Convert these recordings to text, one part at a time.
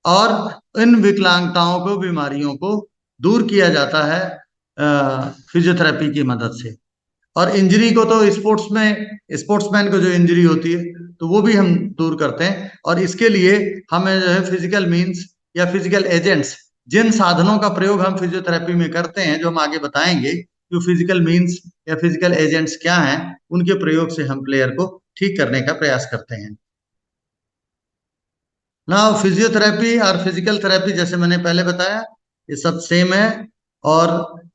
और इन विकलांगताओं को, बीमारियों को दूर किया जाता है फिजियोथेरेपी की मदद से। और इंजरी को तो स्पोर्ट्स में, स्पोर्ट्समैन को जो इंजरी होती है तो वो भी हम दूर करते हैं। और इसके लिए हमें जो है फिजिकल मींस या फिजिकल एजेंट्स, जिन साधनों का प्रयोग हम फिजियोथेरेपी में करते हैं, जो हम आगे बताएंगे, जो फिजिकल मींस या फिजिकल एजेंट्स क्या हैं, उनके प्रयोग से हम प्लेयर को ठीक करने का प्रयास करते हैं। ना फिजियोथेरेपी और फिजिकल थेरेपी, जैसे मैंने पहले बताया, ये सब सेम है। और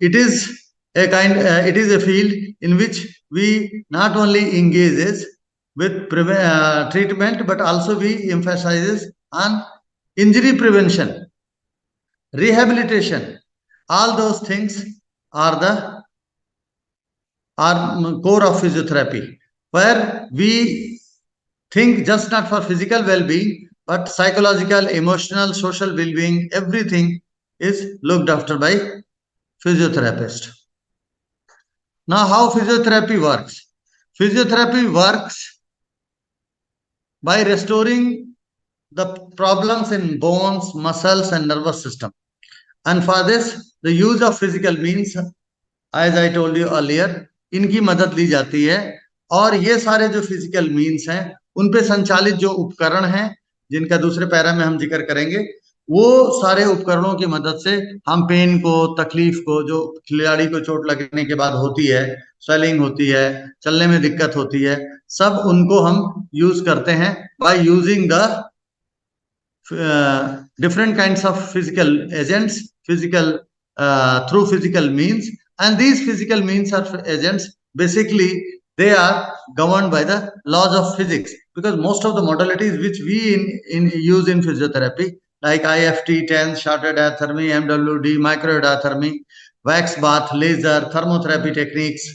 it is it is a field in which we not only engages with treatment but also we emphasizes on injury prevention, rehabilitation. All those things are the core of physiotherapy, where we think just not for physical well-being but psychological, emotional, social well-being, everything is looked after by physiotherapist. Now, how physiotherapy works? Physiotherapy works by restoring the problems in bones, muscles, and nervous system. And for this, the use of physical means, as I told you earlier, इनकी मदद ली जाती है। और ये सारे जो physical means हैं, उन पे संचालित जो उपकरण हैं, जिनका दूसरे पैरा में हम जिक्र करेंगे, वो सारे उपकरणों की मदद से हम पेन को, तकलीफ को, जो खिलाड़ी को चोट लगने के बाद होती है, स्वेलिंग होती है, चलने में दिक्कत होती है, सब उनको हम यूज करते हैं by using the different kinds of physical agents, through physical means. And these physical means or agents, basically they are governed by the laws of physics, because most of the modalities which we use in physiotherapy, like IFT, TENS, shorter diathermy, MWD, microdiathermy, wax bath, laser, thermotherapy techniques,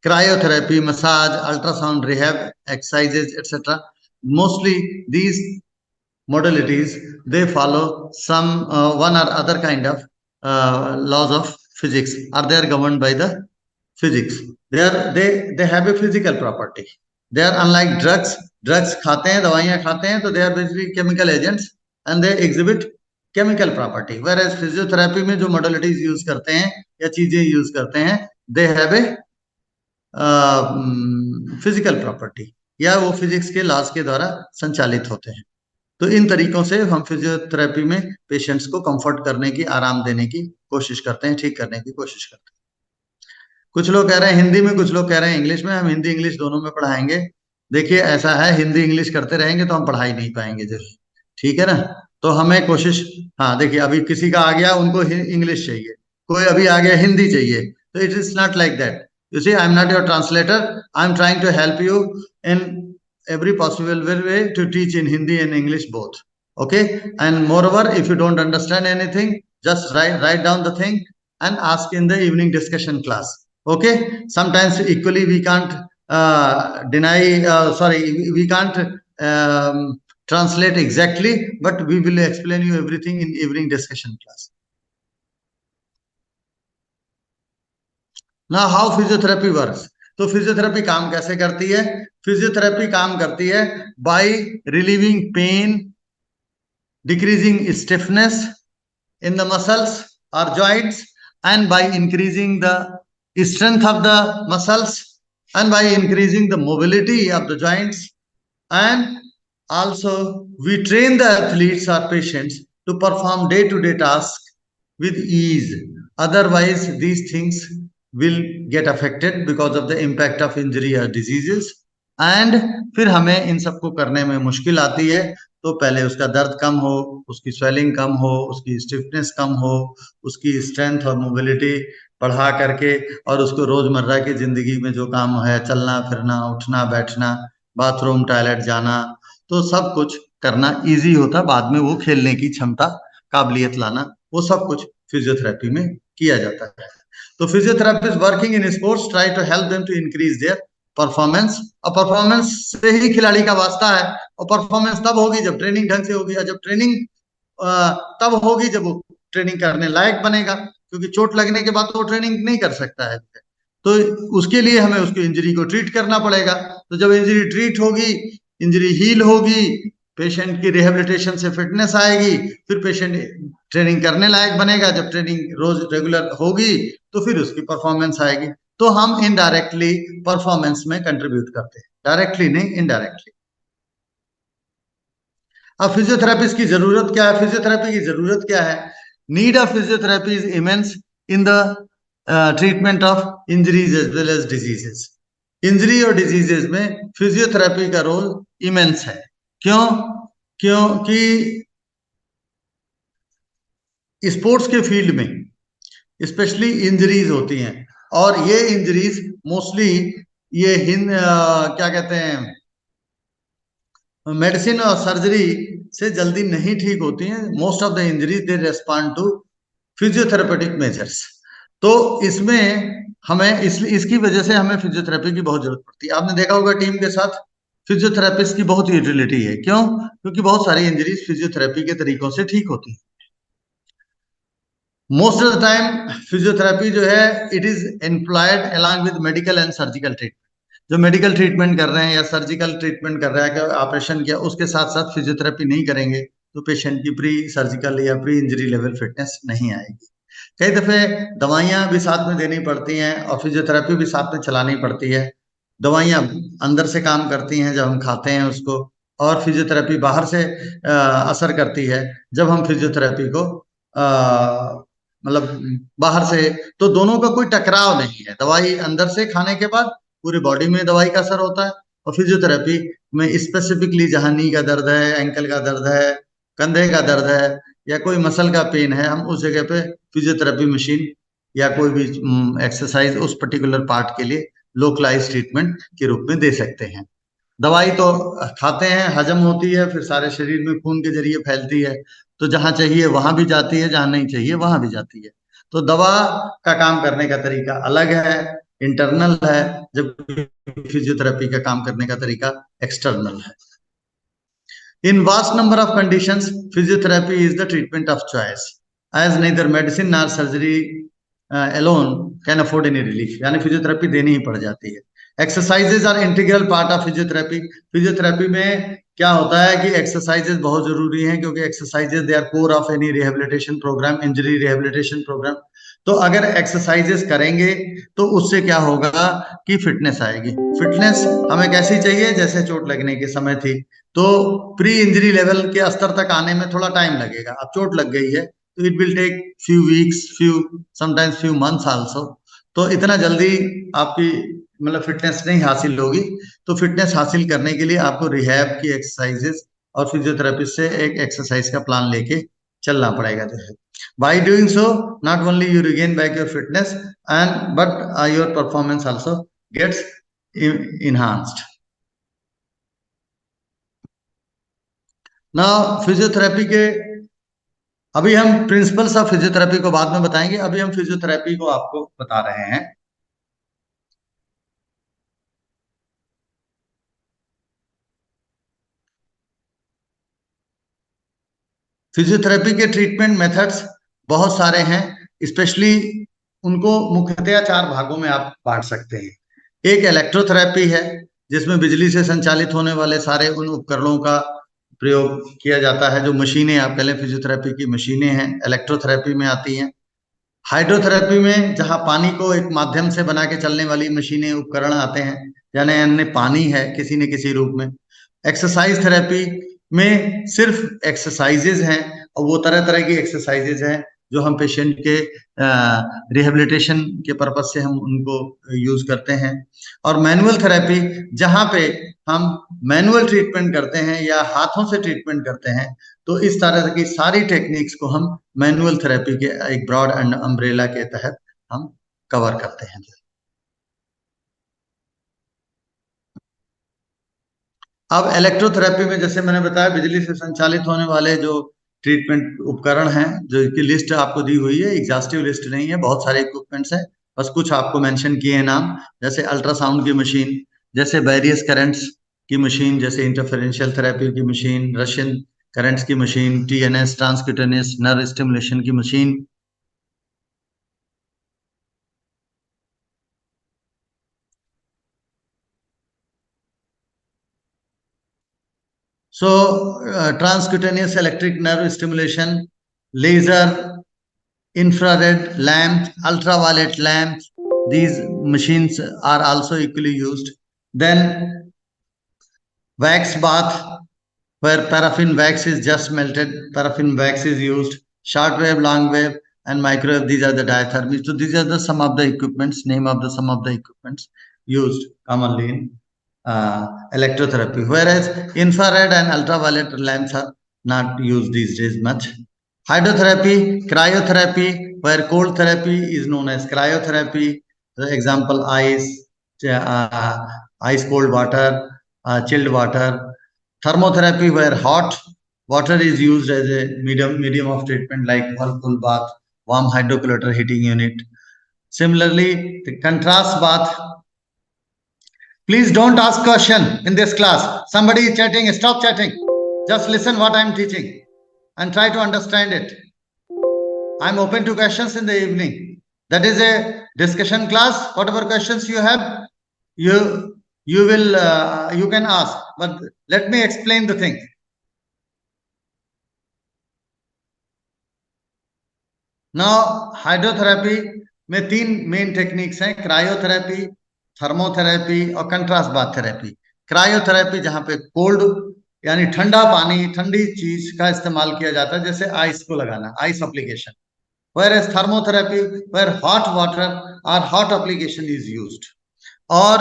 cryotherapy, massage, ultrasound, rehab exercises, etc. Mostly these modalities, they follow some one or other kind of laws of physics, or they are governed by the physics. They have a physical property. They are unlike drugs खाते हैं, दवाइयां खाते हैं, तो they are basically chemical agents and they exhibit chemical property. Whereas physiotherapy में जो modalities use करते हैं या चीजें use करते हैं, they have a physical property, या वो फिजिक्स के लॉज के द्वारा संचालित होते हैं। तो इन तरीकों से हम फिजियोथेरेपी में पेशेंट्स को कंफर्ट करने की, आराम देने की कोशिश करते हैं, ठीक करने की कोशिश करते हैं। कुछ लोग कह रहे हैं हिंदी में, कुछ लोग कह रहे हैं इंग्लिश में। हम हिंदी इंग्लिश दोनों में पढ़ाएंगे। देखिए ऐसा है, हिंदी इंग्लिश करते रहेंगे तो हम पढ़ा ही नहीं पाएंगे जरूर, ठीक है ना। तो हमें कोशिश, हाँ देखिए अभी किसी का आ गया, उनको इंग्लिश चाहिए, कोई अभी आ गया हिंदी चाहिए, तो it is not like that. You see, I am not your translator, I am trying to help you in every possible way to teach in Hindi and English both. Okay, and moreover, if you don't understand anything, just write down the thing and ask in the evening discussion class. Okay, sometimes equally we can't we can't translate exactly, but we will explain you everything in evening discussion class. Now, how physiotherapy works? तो physiotherapy काम कैसे करती है? Physiotherapy काम करती है by relieving pain, decreasing stiffness in the muscles or joints, and by increasing the strength of the muscles, and by increasing the mobility of the joints. And also we train the athletes or patients to perform day-to-day tasks with ease. Otherwise these things will get affected because of the impact of injury or diseases. And फिर हमें इन सबको करने में मुश्किल आती है। तो पहले उसका दर्द कम हो, उसकी स्वेलिंग कम हो, उसकी स्टिफनेस कम हो, उसकी स्ट्रेंथ और मोबिलिटी बढ़ा करके, और उसको रोजमर्रा की जिंदगी में जो काम है, चलना फिरना, उठना बैठना, बाथरूम टॉयलेट जाना, तो सब कुछ करना इजी होता। बाद में वो खेलने की क्षमता, काबिलियत लाना, वो सब कुछ फिजियोथेरेपी में किया जाता है। तो physiotherapist working in sports try to help them to increase their performance. और परफॉर्मेंस से ही खिलाड़ी का वास्ता है, और परफॉर्मेंस तब होगी जब ट्रेनिंग ढंग से होगी, और जब ट्रेनिंग तब होगी जब वो ट्रेनिंग करने लायक बनेगा, क्योंकि चोट लगने के बाद तो वो ट्रेनिंग नहीं कर सकता है। तो उसके लिए हमें उसको इंजरी को ट्रीट करना पड़ेगा। तो जब इंजरी ट्रीट होगी, इंजरी हील होगी, पेशेंट की रिहेबिलिटेशन से फिटनेस आएगी, फिर पेशेंट ट्रेनिंग करने लायक बनेगा, जब ट्रेनिंग रोज रेगुलर होगी तो फिर उसकी परफॉर्मेंस आएगी। तो हम इनडायरेक्टली परफॉर्मेंस में कंट्रीब्यूट करते हैं, डायरेक्टली नहीं, इनडायरेक्टली। अब फिजियोथेरेपिस्ट की जरूरत क्या है? फिजियोथेरेपी की जरूरत क्या है? Need of physiotherapy is immense in the treatment of injuries as well as diseases. Injury और डिजीजेस में फिजियोथेरेपी का रोल इमेंस है। क्यों? क्योंकि स्पोर्ट्स के फील्ड में स्पेशली इंजरीज होती हैं, और ये इंजरीज मोस्टली ये क्या कहते हैं, मेडिसिन और सर्जरी से जल्दी नहीं ठीक होती हैं। Most of the injuries they respond to physiotherapeutic measures. तो इसमें हमें इसकी वजह से हमें फिजियोथेरेपी की बहुत जरूरत पड़ती है। आपने देखा होगा टीम के साथ फिजियोथेरेपिस्ट की बहुत यूटिलिटी है। क्यों? क्योंकि बहुत सारी इंजरीज फिजियोथेरेपी के तरीकों से ठीक होती है। Most of the time physiotherapy जो है it is employed along with medical and surgical treatment. जो मेडिकल ट्रीटमेंट कर रहे हैं या सर्जिकल ट्रीटमेंट कर रहा है, ऑपरेशन किया, उसके साथ साथ फिजियोथेरेपी नहीं करेंगे तो पेशेंट की प्री सर्जिकल या प्री इंजरी लेवल फिटनेस नहीं आएगी। कई दफे दवाइयां भी साथ में देनी पड़ती हैं और फिजियोथेरेपी भी साथ में चलानी पड़ती है। दवाइयां अंदर से काम करती हैं जब हम खाते हैं उसको, और फिजियोथेरेपी बाहर से असर करती है जब हम फिजियोथेरेपी को मतलब बाहर से। तो दोनों का कोई टकराव नहीं है। दवाई अंदर से खाने के बाद पूरी बॉडी में दवाई का असर होता है, और फिजियोथेरेपी में स्पेसिफिकली जहां नी का दर्द है, एंकल का दर्द है, कंधे का दर्द है, या कोई मसल का पेन है, हम उस जगह पे फिजियोथेरेपी मशीन या कोई भी एक्सरसाइज उस पर्टिकुलर पार्ट के लिए लोकलाइज ट्रीटमेंट के रूप में दे सकते हैं। दवाई तो खाते हैं, हजम होती है, फिर सारे शरीर में खून के जरिए फैलती है, तो जहां चाहिए वहां भी जाती है, जहां नहीं चाहिए वहां भी जाती है। तो दवा का काम करने का तरीका अलग है, इंटरनल है, जबकि फिजियोथेरेपी का काम करने का तरीका एक्सटर्नल है। In vast number of conditions, physiotherapy is the treatment of choice, as neither medicine nor surgery alone can afford any relief. यानी फिजियोथेरेपी देनी ही पड़ जाती है। Exercises are integral part of physiotherapy. Physiotherapy में क्या होता है कि एक्सरसाइजेज बहुत जरूरी हैं, क्योंकि exercises they are core of any rehabilitation program, injury rehabilitation program. तो अगर एक्सरसाइजेस करेंगे तो उससे क्या होगा कि फिटनेस आएगी। फिटनेस हमें कैसी चाहिए? जैसे चोट लगने के समय थी, तो प्री इंजरी लेवल के स्तर तक आने में थोड़ा टाइम लगेगा। अब चोट लग गई है तो it will take few weeks, sometimes few months also. तो इतना जल्दी आपकी मतलब फिटनेस नहीं हासिल होगी। तो फिटनेस हासिल करने के लिए आपको रिहैब की एक्सरसाइजेस और फिजियोथेरेपिस्ट से एक एक्सरसाइज का प्लान लेके चलना पड़ेगा जो है। By doing so, not only you regain back your fitness and but your performance also gets enhanced. Now physiotherapy के अभी हम प्रिंसिपल्स ऑफ फिजियोथेरेपी को बाद में बताएंगे। अभी हम फिजियोथेरेपी को आपको बता रहे हैं। फिजियोथेरेपी के ट्रीटमेंट मेथड्स बहुत सारे हैं, स्पेशली उनको मुख्यतया चार भागों में आप बांट सकते हैं। एक इलेक्ट्रोथेरेपी है, जिसमें बिजली से संचालित होने वाले सारे उन उपकरणों का प्रयोग किया जाता है, जो मशीनें आप कह लें फिजियोथेरेपी की मशीनें हैं, इलेक्ट्रोथेरेपी में आती हैं। हाइड्रोथेरेपी में जहां पानी को एक माध्यम से बना के चलने वाली मशीनें उपकरण आते हैं, यानी अन्य पानी है किसी न किसी रूप में। एक्सरसाइज थेरेपी में सिर्फ एक्सरसाइजेज हैं, और वो तरह तरह की एक्सरसाइजेज हैं जो हम पेशेंट के रिहेबिलिटेशन के पर्पज से हम उनको यूज करते हैं। और मैनुअल थेरेपी, जहां पे हम मैनुअल ट्रीटमेंट करते हैं या हाथों से ट्रीटमेंट करते हैं, तो इस तरह की सारी टेक्निक्स को हम मैनुअल थेरेपी के एक ब्रॉड एंड अम्ब्रेला के तहत हम कवर करते हैं। अब इलेक्ट्रोथेरेपी में जैसे मैंने बताया, बिजली से संचालित होने वाले जो ट्रीटमेंट उपकरण हैं, जो की लिस्ट आपको दी हुई है, एग्जॉस्टिव लिस्ट नहीं है, बहुत सारे इक्विपमेंट्स हैं, बस कुछ आपको मेंशन किए हैं नाम। जैसे अल्ट्रासाउंड की मशीन, जैसे वेरियस करंट्स की मशीन, जैसे इंटरफेरेंशियल थेरेपी की मशीन, रशियन करंट्स की machine, TNS transcutaneous nerve stimulation की machine. So transcutaneous electric nerve stimulation, laser, infrared lamps, ultraviolet lamps. These machines are also equally used. Then wax bath, where paraffin wax is just melted, paraffin wax is used. Short wave, long wave, and microwave. These are the diathermy. So these are the some of the equipments. Name of the some of the equipments used commonly in electrotherapy. Whereas infrared and ultraviolet lamps are not used these days much. Hydrotherapy, cryotherapy, where cold therapy is known as cryotherapy. For example, ice cold water, chilled water. Thermotherapy, where hot water is used as a medium of treatment, like whirlpool bath, warm hydrocollector heating unit. Similarly, the contrast bath. Please don't ask question in this class. Somebody is chatting, stop chatting. Just listen what I am teaching and try to understand it. I am open to questions in the evening. That is a discussion class. Whatever questions you have, you can ask. But let me explain the thing. Now, hydrotherapy में 3 main techniques हैं, cryotherapy, thermotherapy और contrast bath therapy. Cryotherapy जहां पे cold यानी ठंडा पानी, ठंडी चीज का इस्तेमाल किया जाता है, जैसे आइस को लगाना, ice application. Whereas thermotherapy, where hot water or hot application is used, or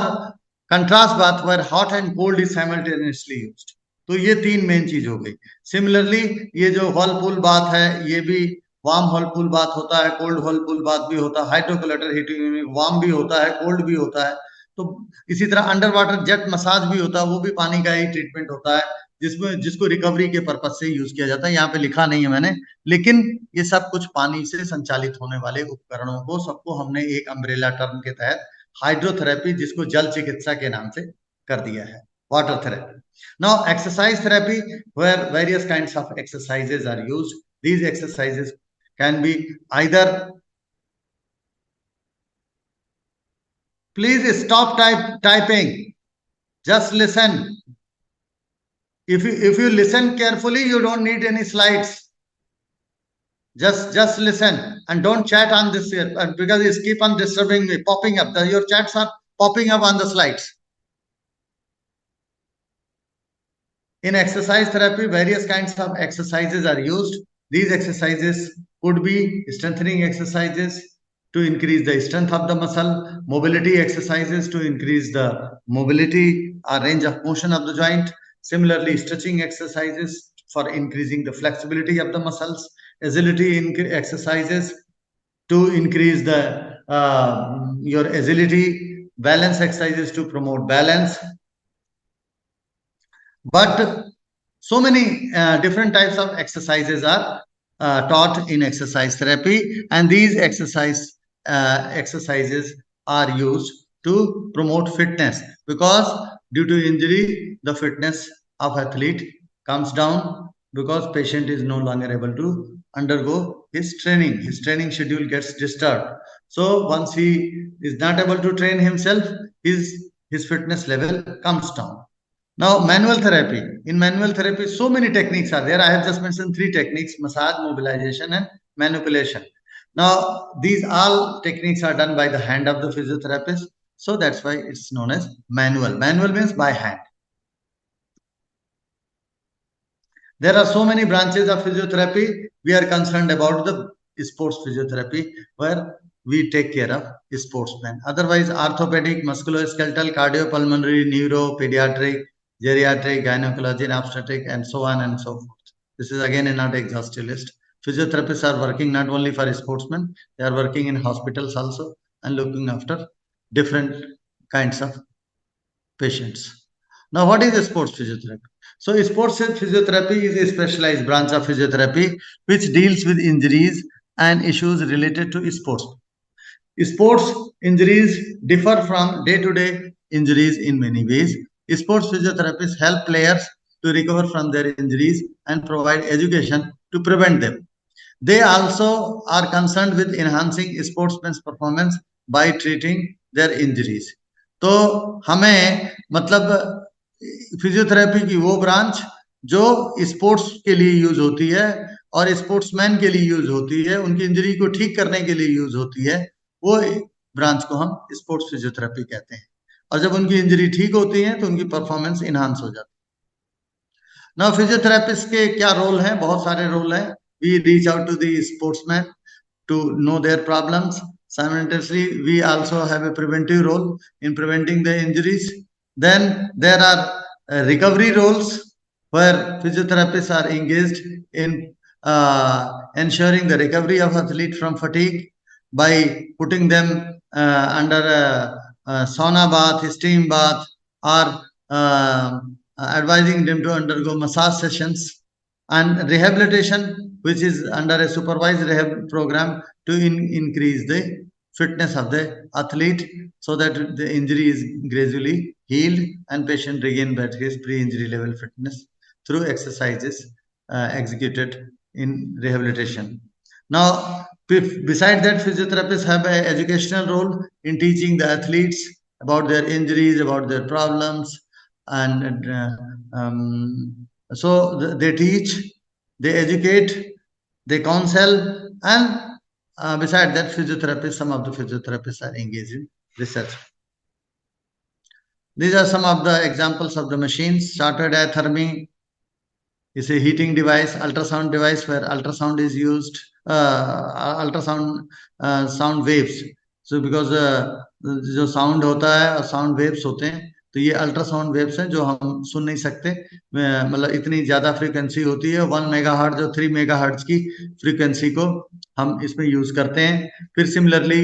contrast bath, where hot and cold is simultaneously used. तो ये 3 मेन चीज हो गई. सिमिलरली ये जो व्हर्लपूल बाथ है, ये भी वार्म व्हर्लपूल बाथ होता है, कोल्ड व्हर्लपूल बाथ भी होता है, हाइड्रोकलेक्टर हीटिंग यूनिट वार्म भी होता है, कोल्ड भी होता है. तो इसी तरह अंडर वाटर जेट मसाज भी होता है, वो भी पानी का ही ट्रीटमेंट होता है, जिसको रिकवरी के पर्पज से यूज किया जाता है. यहाँ पे लिखा नहीं है मैंने, लेकिन ये सब कुछ पानी से संचालित होने वाले उपकरणों को सबको हमने एक अम्ब्रेला टर्म के तहत हाइड्रोथेरेपी, जिसको जल चिकित्सा के नाम से कर दिया है, water therapy. Now exercise therapy, where various kinds of exercises are used. These exercises can be either. Please stop typing. Just listen. If you listen carefully, you don't need any slides. Just listen and don't chat on this here, because it's keep on disturbing me, popping up. Your chats are popping up on the slides. In exercise therapy, various kinds of exercises are used. These exercises could be strengthening exercises to increase the strength of the muscle, mobility exercises to increase the mobility or range of motion of the joint. Similarly, stretching exercises for increasing the flexibility of the muscles, agility exercises to increase the your agility, balance exercises to promote balance. But so many different types of exercises are taught in exercise therapy, and these exercises are used to promote fitness, because due to injury the fitness of athlete comes down, because patient is no longer able to undergo his training schedule gets disturbed. So once he is not able to train himself, his fitness level comes down. Now, manual therapy. In manual therapy, so many techniques are there. I have just mentioned 3 techniques: massage, mobilization, and manipulation. Now, these all techniques are done by the hand of the physiotherapist. So that's why it's known as manual. Manual means by hand. There are so many branches of physiotherapy. We are concerned about the sports physiotherapy, where we take care of sportsmen. Otherwise, orthopedic, musculoskeletal, cardiopulmonary, neuro, pediatric, geriatric, gynecology, and obstetric, and so on and so forth. This is again not exhaustive list. Physiotherapists are working not only for sportsmen, they are working in hospitals also and looking after different kinds of patients. Now, what is sports physiotherapy? So, sports physiotherapy is a specialized branch of physiotherapy which deals with injuries and issues related to sports. Sports injuries differ from day-to-day injuries in many ways. Sports physiotherapists help players to recover from their injuries and provide education to prevent them. They also are concerned with enhancing sportsmen's performance by treating their injuries. तो हमें मतलब physiotherapy की वो branch जो sports के लिए use होती है और स्पोर्ट्समैन के लिए यूज होती है, उनकी इंजरी को ठीक करने के लिए यूज होती है, वो ब्रांच को हम स्पोर्ट्स फिजियोथेरेपी कहते हैं। और जब उनकी इंजरी ठीक होती है तो उनकी परफॉर्मेंस इनहांस हो जाती है। नाउ फिजियोथेरेपिस्ट के क्या रोल हैं? बहुत सारे रोल हैं। We reach out to the sportsman to know their problems. Simultaneously, we also have a preventive role in preventing the injuries. Then there are recovery roles where physiotherapists are engaged in ensuring the recovery of athlete from fatigue by putting them under a sauna bath, steam bath, or advising them to undergo massage sessions. And rehabilitation, which is under a supervised rehab program to increase the fitness of the athlete so that the injury is gradually healed and patient regain back his pre-injury level fitness through exercises executed in rehabilitation. Now, besides that, physiotherapists have an educational role in teaching the athletes about their injuries, about their problems, and so they teach, they educate, they counsel, and besides that, physiotherapists, some of the physiotherapists are engaged in research. These are some of the examples of the machines. Starter diathermy is a heating device, ultrasound device where ultrasound is used, sound waves. So because जो sound होता है और sound waves होते हैं, तो ये ultrasound waves हैं जो हम सुन नहीं सकते, मतलब इतनी ज्यादा फ्रीक्वेंसी होती है 1 मेगाहर्ट्ज और 3 मेगाहर्ट्ज की फ्रीक्वेंसी को हम इसमें यूज करते हैं। फिर सिमिलरली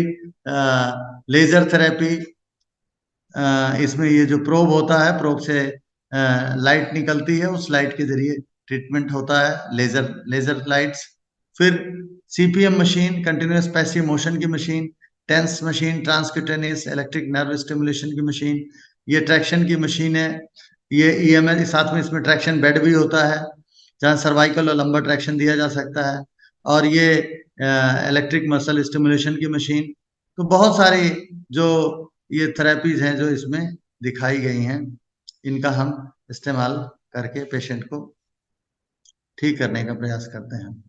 लेजर थेरेपी, इसमें ये जो प्रोब होता है, प्रोब से लाइट निकलती है, उस लाइट के जरिए ट्रीटमेंट होता है, लेजर लाइट्स। फिर CPM machine, continuous passive motion की machine, TENS machine, transcutaneous electric nerve stimulation की मशीन, ये ट्रैक्शन की मशीन है। ये ईएमएस, साथ में इसमें ट्रैक्शन बेड भी होता है जहाँ सर्वाइकल और लंबर ट्रैक्शन दिया जा सकता है। और ये इलेक्ट्रिक मसल स्टिमुलेशन की मशीन। तो बहुत सारी जो ये थेरेपीज हैं जो इसमें दिखाई गई हैं, इनका हम इस्तेमाल करके पेशेंट को ठीक करने का प्रयास करते हैं।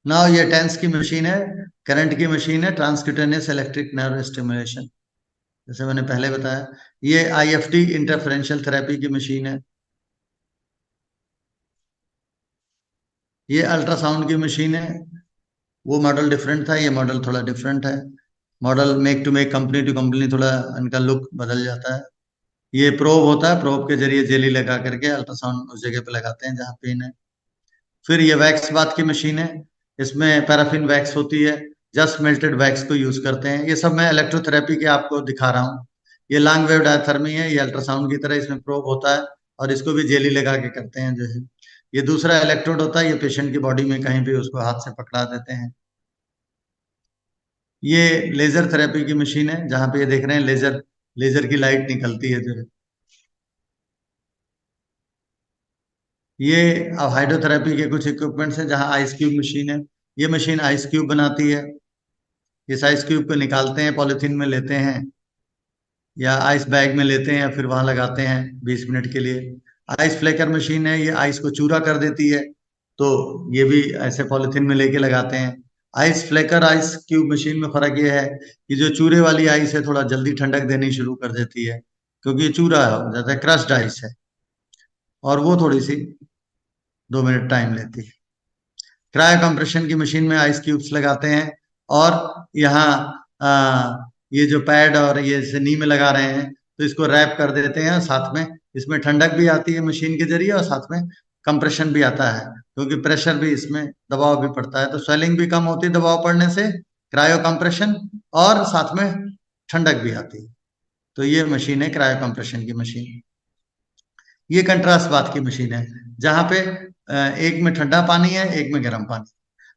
नाउ ये टेंस की मशीन है, करंट की मशीन है, ट्रांसक्यूटेनियस इलेक्ट्रिक नर्व स्टिमुलेशन, जैसे मैंने पहले बताया। ये आईएफटी इंटरफेरेंशियल थेरेपी की मशीन है। ये अल्ट्रासाउंड की मशीन है। वो मॉडल डिफरेंट था, ये मॉडल थोड़ा डिफरेंट है। Model make to make, company to company थोड़ा इनका लुक बदल जाता है। ये प्रोब होता है, प्रोब के जरिए जेली लगा करके अल्ट्रासाउंड उस जगह पे लगाते हैं जहाँ पेन है। फिर ये वैक्स बाथ की मशीन है, इसमें पैराफिन वैक्स होती है, जस्ट मेल्टेड वैक्स को यूज करते हैं। ये सब मैं इलेक्ट्रोथेरेपी के आपको दिखा रहा हूँ। ये लॉन्ग वेव डायथर्मी है, ये अल्ट्रासाउंड की तरह इसमें प्रोब होता है और इसको भी जेली लगा के करते हैं जो है। ये दूसरा इलेक्ट्रोड होता है, ये पेशेंट की बॉडी में कहीं भी उसको हाथ से पकड़ा देते हैं। ये लेजर थेरेपी की मशीन है, जहां पे ये देख रहे हैं लेजर की लाइट निकलती है जो है। ये अब हाइड्रोथेरेपी के कुछ इक्विपमेंट्स हैं, जहां आइस क्यूब मशीन है। ये मशीन आइस क्यूब बनाती है। इस आइस क्यूब को निकालते हैं, पॉलिथीन में लेते हैं या आइस बैग में लेते हैं, या फिर वहां लगाते हैं 20 मिनट के लिए। आइस फ्लेकर मशीन है, ये आइस को चूरा कर देती है, तो ये भी ऐसे पॉलिथीन में लेके लगाते हैं। Ice Flecker ice cube machine में फर्क ये है कि जो चूरे वाली आइस है थोड़ा जल्दी ठंडक देनी शुरू कर देती है, क्योंकि ये चूरा हो जाता है, क्रश्ड आइस है, और वो थोड़ी सी 2 मिनट टाइम लेती है। क्रायो कंप्रेशन की मशीन में आइस क्यूब्स लगाते हैं, और यहाँ ये जो पैड और ये जैसे नी में लगा रहे हैं, तो इसको रैप कर देते हैं, साथ में इसमें ठंडक भी आती है मशीन के जरिए, और साथ में कंप्रेशन भी आता है, क्योंकि प्रेशर भी इसमें, दबाव भी पड़ता है, तो स्वेलिंग भी कम होती है दबाव पड़ने से, क्रायो कंप्रेशन, और साथ में ठंडक भी आती है। तो ये मशीन है क्रायो कंप्रेशन की मशीन। ये कंट्रास्ट बाथ की मशीन है, जहां पे एक में ठंडा पानी है, एक में गर्म पानी।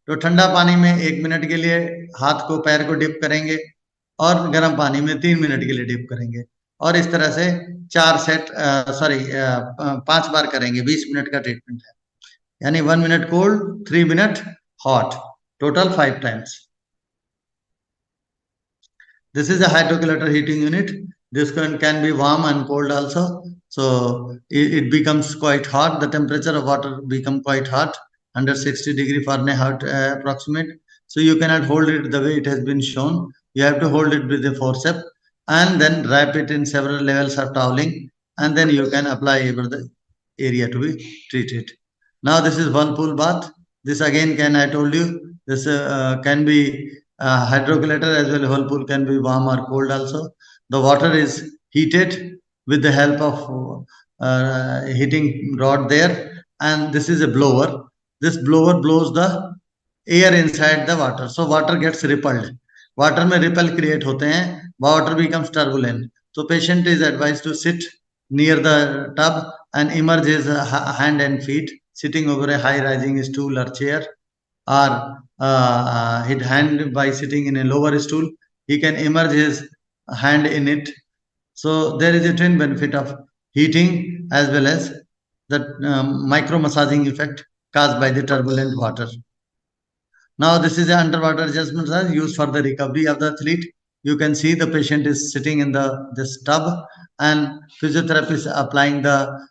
तो ठंडा पानी में 1 मिनट के लिए हाथ को, पैर को डिप करेंगे, और गर्म पानी में 3 मिनट के लिए डिप करेंगे, और इस तरह से 5 बार करेंगे। 20 मिनट का ट्रीटमेंट है, यानी 1 minute cold, 3 minute hot, total 5 times. This is a hydroculator heating unit. This can be warm and cold also. So it becomes quite hot. The temperature of water become quite hot, under 60 degree Fahrenheit approximate. So you cannot hold it the way it has been shown. You have to hold it with a forceps and then wrap it in several levels of toweling, and then you can apply over the area to be treated. Now this is whirlpool bath. This again I told you, this can be hydroculator as well. Whirlpool can be warm or cold also. The water is heated with the help of heating rod there, and this is a blower. This blower blows the air inside the water, so water gets repelled. Water में repel create होते हैं, water becomes turbulent. So patient is advised to sit near the tub and immerse his hand and feet, sitting over a high rising stool or chair, or his hand by sitting in a lower stool. He can immerse his hand in it. So there is a twin benefit of heating as well as the micro massaging effect caused by the turbulent water. Now this is an underwater adjustment massage used for the recovery of the athlete. You can see the patient is sitting in this tub, and physiotherapist applying the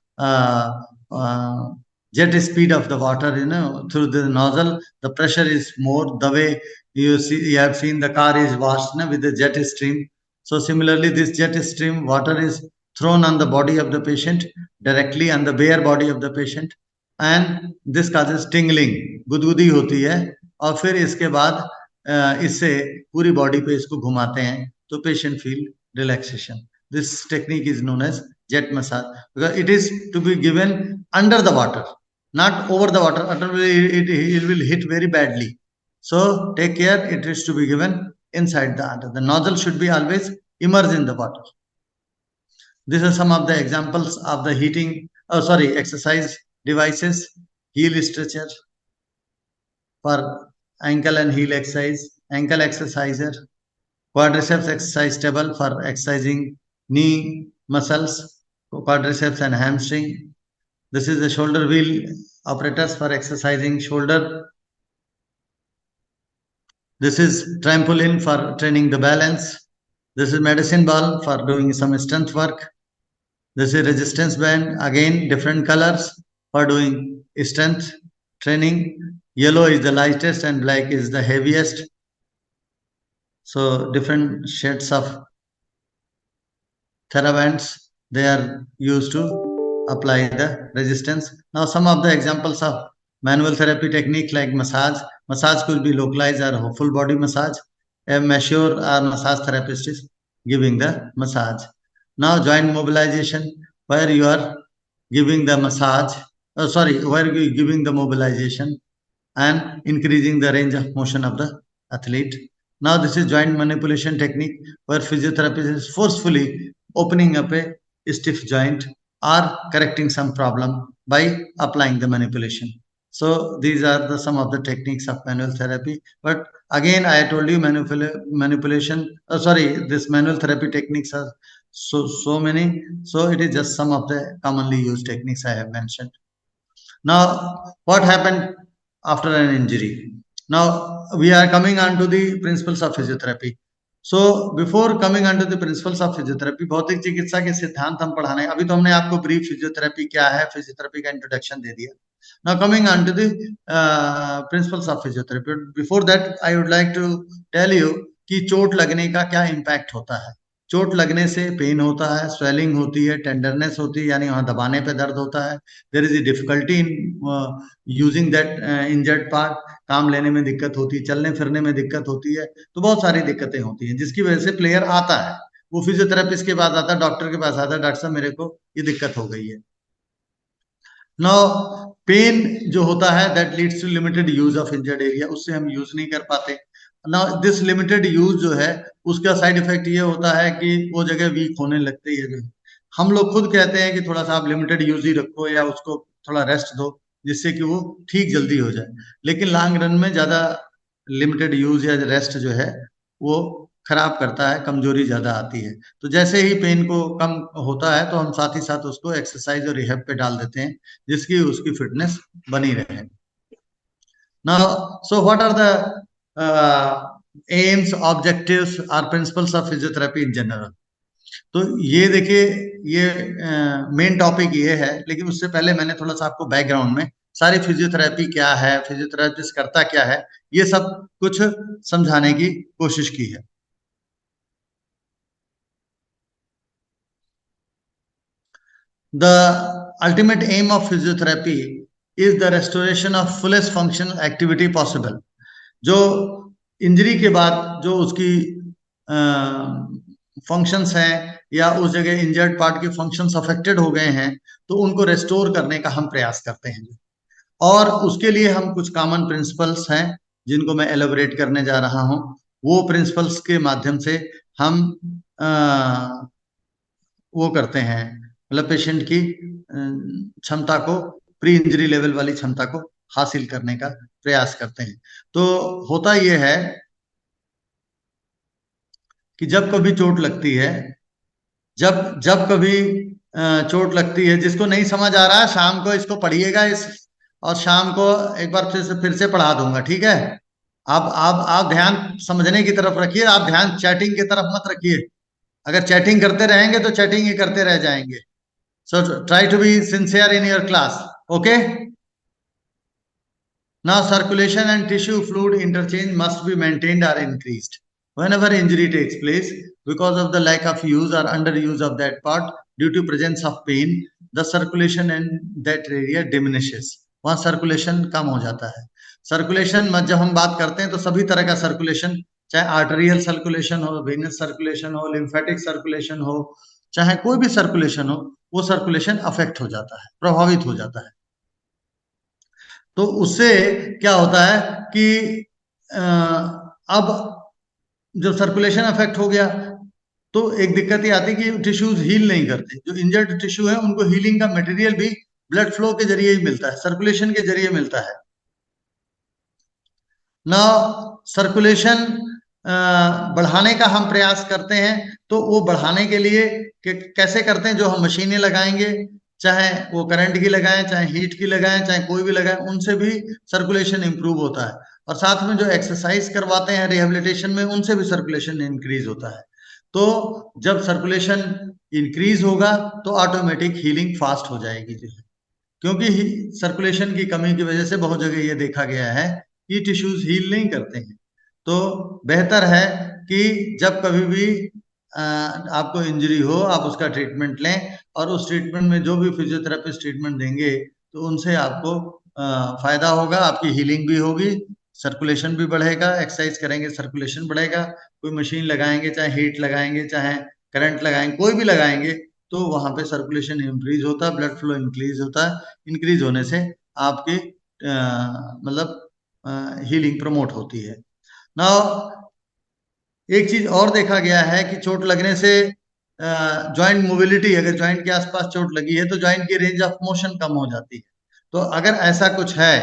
jet speed of the water, through the nozzle. The pressure is more. The way you have seen the car is washed with the jet stream. So similarly, this jet stream water is thrown on the body of the patient, directly on the bare body of the patient, and this causes tingling, गुदगुदी होती है, और फिर इसके बाद इससे पूरी body पे इसको घुमाते हैं तो patient feel relaxation. This technique is known as jet massage because it is to be given under the water, not over the water. It will hit very badly. So take care, it is to be given inside the water. The nozzle should be always immersed in the water. These are some of the examples of the exercise devices. Heel stretcher for ankle and heel exercise, ankle exerciser, quadriceps exercise table for exercising knee muscles, quadriceps and hamstring. This is the shoulder wheel apparatus for exercising shoulder. This is trampoline for training the balance. This is medicine ball for doing some strength work. This is resistance band, again different colors for doing strength training. Yellow is the lightest and black is the heaviest. So different shades of therabands, they are used to apply the resistance. Now some of the examples of manual therapy technique like massage. Massage could be localized or full body massage. A masseur or massage therapist is giving the massage. Now joint mobilization, where you are giving the massage, where you are giving the mobilization and increasing the range of motion of the athlete. Now this is joint manipulation technique, where physiotherapist is forcefully opening up a stiff joint or correcting some problem by applying the manipulation. So these are some of the techniques of manual therapy. But again, I told you this manual therapy techniques are so many. So it is just some of the commonly used techniques I have mentioned. Now, what happened after an injury? Now we are coming on to the principles of physiotherapy. So before coming on to the principles of physiotherapy, भौतिक चिकित्सा के सिद्धांत हम पढ़ाने. अभी तो हमने आपको ब्रीफ फिजियोथेरेपी क्या है, फिजियोथेरेपी का इंट्रोडक्शन दे दिया. Now coming on to the principles of physiotherapy. Before that, I would like to tell you कि चोट लगने का क्या इम्पैक्ट होता है. चोट लगने से पेन होता है, स्वेलिंग होती है, टेंडरनेस होती है, यानी वहां दबाने पे दर्द होता है. There is a difficulty in using that injured part. काम लेने में दिक्कत होती है, चलने फिरने में दिक्कत होती है, तो बहुत सारी दिक्कतें होती हैं, जिसकी वजह से प्लेयर आता है, वो फिजियोथेरेपिस्ट के पास आता है, डॉक्टर के पास आता है, डॉक्टर साहब मेरे को ये दिक्कत हो गई है. नाउ पेन जो होता है that leads to limited use of injured area, उससे हम यूज नहीं कर पाते. नाउ दिस लिमिटेड यूज जो है उसका साइड इफेक्ट ये होता है कि वो जगह वीक होने लगती है. हम लोग खुद कहते हैं कि थोड़ा सा आप लिमिटेड यूज ही रखो या उसको थोड़ा रेस्ट दो जिससे कि वो ठीक जल्दी हो जाए, लेकिन लॉन्ग रन में ज्यादा लिमिटेड यूज या रेस्ट जो है वो खराब करता है, कमजोरी ज्यादा आती है. तो जैसे ही पेन को कम होता है तो हम साथ ही साथ उसको एक्सरसाइज और रिहैब पे डाल देते हैं जिसकी उसकी फिटनेस बनी रहे. Now, so what are the aims, objectives, or principles of physiotherapy in general? तो ये देखिए, ये मेन टॉपिक ये है, लेकिन उससे पहले मैंने थोड़ा सा आपको बैकग्राउंड में सारी फिजियोथेरेपी क्या है, फिजियोथेरेपिस्ट करता क्या है, ये सब कुछ समझाने की कोशिश की है। The ultimate aim of physiotherapy is the restoration of fullest functional activity possible. जो इंजरी के बाद जो उसकी फंक्शंस हैं या उस जगह इंजर्ड पार्ट के फंक्शंस अफेक्टेड हो गए हैं, तो उनको रेस्टोर करने का हम प्रयास करते हैं। और उसके लिए हम कुछ कॉमन प्रिंसिपल्स हैं जिनको मैं एलोबरेट करने जा रहा हूं। वो प्रिंसिपल्स के माध्यम से हम वो करते हैं, मतलब पेशेंट की क्षमता को, प्री इंजरी लेवल वाली क्षमता को हासिल करने का प्रयास करते हैं। तो होता यह है कि जब कभी चोट लगती है, जब जब कभी चोट लगती है, जिसको नहीं समझ आ रहा है शाम को इसको पढ़िएगा, इस और शाम को एक बार फिर से पढ़ा दूंगा, ठीक है। आप ध्यान समझने की तरफ रखिए, आप ध्यान चैटिंग की तरफ मत रखिए। अगर चैटिंग करते रहेंगे तो चैटिंग ही करते रह जाएंगे। So try to be sincere in your class. Okay. Now circulation and tissue fluid interchange must be maintained or increased whenever injury takes place because of the lack of use or underuse of that part due to presence of pain. The circulation in that area diminishes. वहाँ circulation कम हो जाता है। Circulation में जब हम बात करते हैं तो सभी तरह का सर्कुलेशन, चाहे आर्टेरियल सर्कुलेशन हो, वेनस सर्कुलेशन हो, लिम्फेटिक सर्कुलेशन हो, चाहे कोई भी सर्कुलेशन हो, वो सर्कुलेशन अफेक्ट हो जाता है, प्रभावित हो जाता है। तो उससे क्या होता है कि अब जब सर्कुलेशन अफेक्ट हो गया तो एक दिक्कत ये आती है कि टिश्यूज हील नहीं करते। जो इंजर्ड टिश्यू है उनको हीलिंग का मटेरियल भी ब्लड फ्लो के जरिए ही मिलता है, सर्कुलेशन के जरिए मिलता है ना। सर्कुलेशन बढ़ाने का हम प्रयास करते हैं, तो वो बढ़ाने के लिए कैसे करते हैं? जो हम मशीनें लगाएंगे, चाहे वो करंट की लगाएं, चाहे हीट की लगाएं, चाहे कोई भी लगाएं, उनसे भी सर्कुलेशन इंप्रूव होता है। और साथ में जो एक्सरसाइज करवाते हैं रिहेबिलिटेशन में, उनसे भी सर्कुलेशन इंक्रीज होता है। तो जब सर्कुलेशन इंक्रीज होगा तो ऑटोमेटिक हीलिंग फास्ट हो जाएगी जो है, क्योंकि सर्कुलेशन की कमी की वजह से बहुत जगह ये देखा गया है कि टिश्यूज हील नहीं करते हैं। तो बेहतर है कि जब कभी भी आपको इंजरी हो, आप उसका ट्रीटमेंट लें, और उस ट्रीटमेंट में जो भी फिजियोथेरेपिस्ट ट्रीटमेंट देंगे तो उनसे आपको फायदा होगा, आपकी हीलिंग भी होगी, सर्कुलेशन भी बढ़ेगा। एक्सरसाइज करेंगे सर्कुलेशन बढ़ेगा, कोई मशीन लगाएंगे, चाहे हीट लगाएंगे, चाहे करंट लगाएंगे, कोई भी लगाएंगे, तो वहां पे सर्कुलेशन इंक्रीज होता है, ब्लड फ्लो इंक्रीज होता है। इंक्रीज होने से आपकी मतलब हीलिंग प्रमोट होती है। नाउ एक चीज और देखा गया है कि चोट लगने से जॉइंट मोबिलिटी, अगर जॉइंट के आसपास चोट लगी है तो जॉइंट की रेंज ऑफ मोशन कम हो जाती है। तो अगर ऐसा कुछ है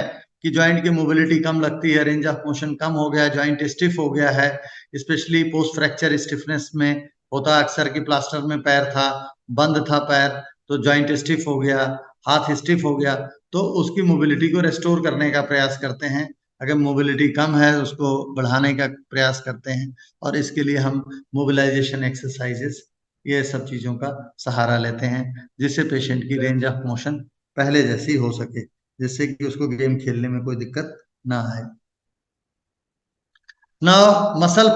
कि जॉइंट की मोबिलिटी कम लगती है, रेंज ऑफ मोशन कम हो गया है, जॉइंट स्टिफ हो गया है, स्पेशली पोस्ट फ्रैक्चर स्टिफनेस में होता अक्सर कि प्लास्टर में पैर था, बंद था पैर, तो जॉइंट स्टिफ हो गया, हाथ स्टिफ हो गया, तो उसकी मोबिलिटी को रेस्टोर करने का प्रयास करते हैं। अगर मोबिलिटी कम है उसको बढ़ाने का प्रयास करते हैं, और इसके लिए हम मोबिलाइजेशन एक्सरसाइजेस, ये सब चीजों का सहारा लेते हैं, जिससे पेशेंट की रेंज ऑफ मोशन पहले जैसी हो सके, जिससे कि उसको गेम खेलने में कोई दिक्कत ना आए। Now muscle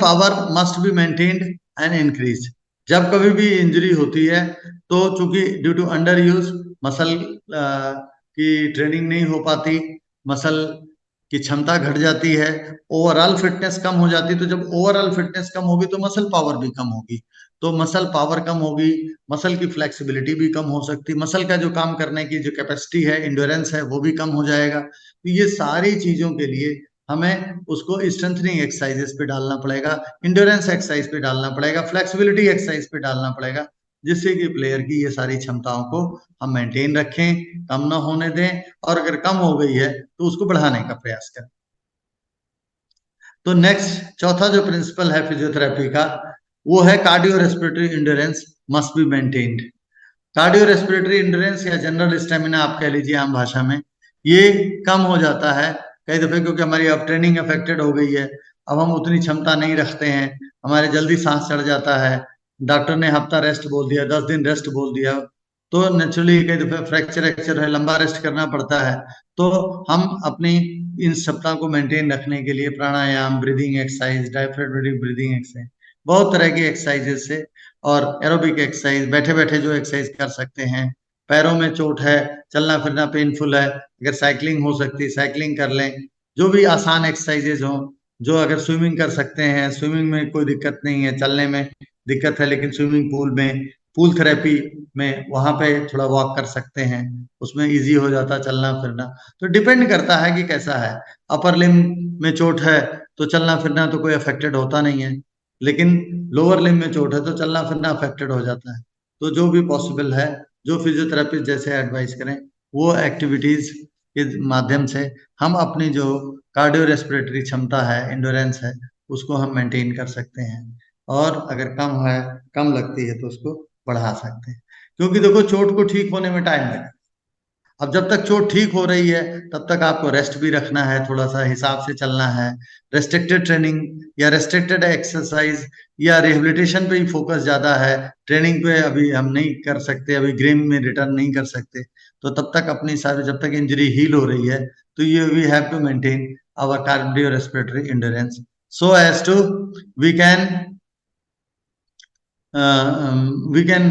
power must be maintained and increase. जब कभी भी इंजरी होती है तो चूंकि due to under use muscle की ट्रेनिंग नहीं हो पाती, मसल की क्षमता घट जाती है, ओवरऑल फिटनेस कम हो जाती है। तो जब ओवरऑल फिटनेस कम होगी तो मसल पावर भी कम होगी, तो मसल पावर कम होगी, मसल की फ्लेक्सिबिलिटी भी कम हो सकती, मसल का जो काम करने की जो कैपेसिटी है, इंड्योरेंस है, वो भी कम हो जाएगा। तो ये सारी चीजों के लिए हमें उसको स्ट्रेंथनिंग एक्सरसाइजेस पे डालना पड़ेगा, इंड्योरेंस एक्सरसाइज पे डालना पड़ेगा, फ्लेक्सिबिलिटी एक्सरसाइज पे डालना पड़ेगा, जिससे कि प्लेयर की ये सारी क्षमताओं को हम मेंटेन रखें, कम ना होने दें, और अगर कम हो गई है तो उसको बढ़ाने का प्रयास करें। तो नेक्स्ट चौथा जो प्रिंसिपल है फिजियोथेरेपी का, वो है cardio respiratory endurance must be maintained. Cardio respiratory endurance या जनरल स्टेमिना आप कह लीजिए आम भाषा में, ये कम हो जाता है कई दफे, क्योंकि हमारी अब ट्रेनिंग अफेक्टेड हो गई है, अब हम उतनी क्षमता नहीं रखते हैं, हमारे जल्दी सांस चढ़ जाता है, डॉक्टर ने हफ्ता रेस्ट बोल दिया, 10 दिन रेस्ट बोल दिया, तो नेचुरली कई दफे फ्रैक्चर एक्चर है, लंबा रेस्ट करना पड़ता है। तो हम अपनी इन सप्ताह को मेंटेन रखने के लिए प्राणायाम, ब्रीदिंग एक्सरसाइज, डायफ्रागमेटिक ब्रीदिंग एक्सरसाइज, बहुत तरह की एक्सरसाइजेस से, और एरोबिक एक्सरसाइज, बैठे बैठे जो एक्सरसाइज कर सकते हैं। पैरों में चोट है, चलना फिरना पेनफुल है, अगर साइकिलिंग हो सकती है साइकिलिंग कर लें, जो भी आसान एक्सरसाइजेज हो, जो अगर स्विमिंग कर सकते हैं, स्विमिंग में कोई दिक्कत नहीं है, चलने में दिक्कत है लेकिन स्विमिंग पूल में, पूल थेरेपी में वहां पे थोड़ा वॉक कर सकते हैं, उसमें इजी हो जाता चलना फिरना। तो डिपेंड करता है कि कैसा है। अपर लिम में चोट है तो चलना फिरना तो कोई अफेक्टेड होता नहीं है, लेकिन लोअर लिम में चोट है तो चलना फिरना अफेक्टेड हो जाता है। तो जो भी पॉसिबल है, जो फिजियोथेरेपिस्ट जैसे एडवाइस करें, वो एक्टिविटीज के माध्यम से हम अपनी जो कार्डियो रेस्पिरेटरी क्षमता है, इंडोरेंस है, उसको हम मेंटेन कर सकते हैं। और अगर कम है, कम लगती है तो उसको बढ़ा सकते हैं, क्योंकि देखो चोट को ठीक होने में टाइम लगेगा। अब जब तक चोट ठीक हो रही है तब तक आपको रेस्ट भी रखना है, थोड़ा सा हिसाब से चलना है, रेस्ट्रिक्टेड ट्रेनिंग या रेस्ट्रिक्टेड एक्सरसाइज या रिहेबिलिटेशन पे ही फोकस ज्यादा है, ट्रेनिंग पे अभी हम नहीं कर सकते, अभी गेम में रिटर्न नहीं कर सकते। तो तब तक अपनी सारी, जब तक इंजरी हील हो रही है, तो ये we have to maintain our cardio respiratory endurance so as to we can we can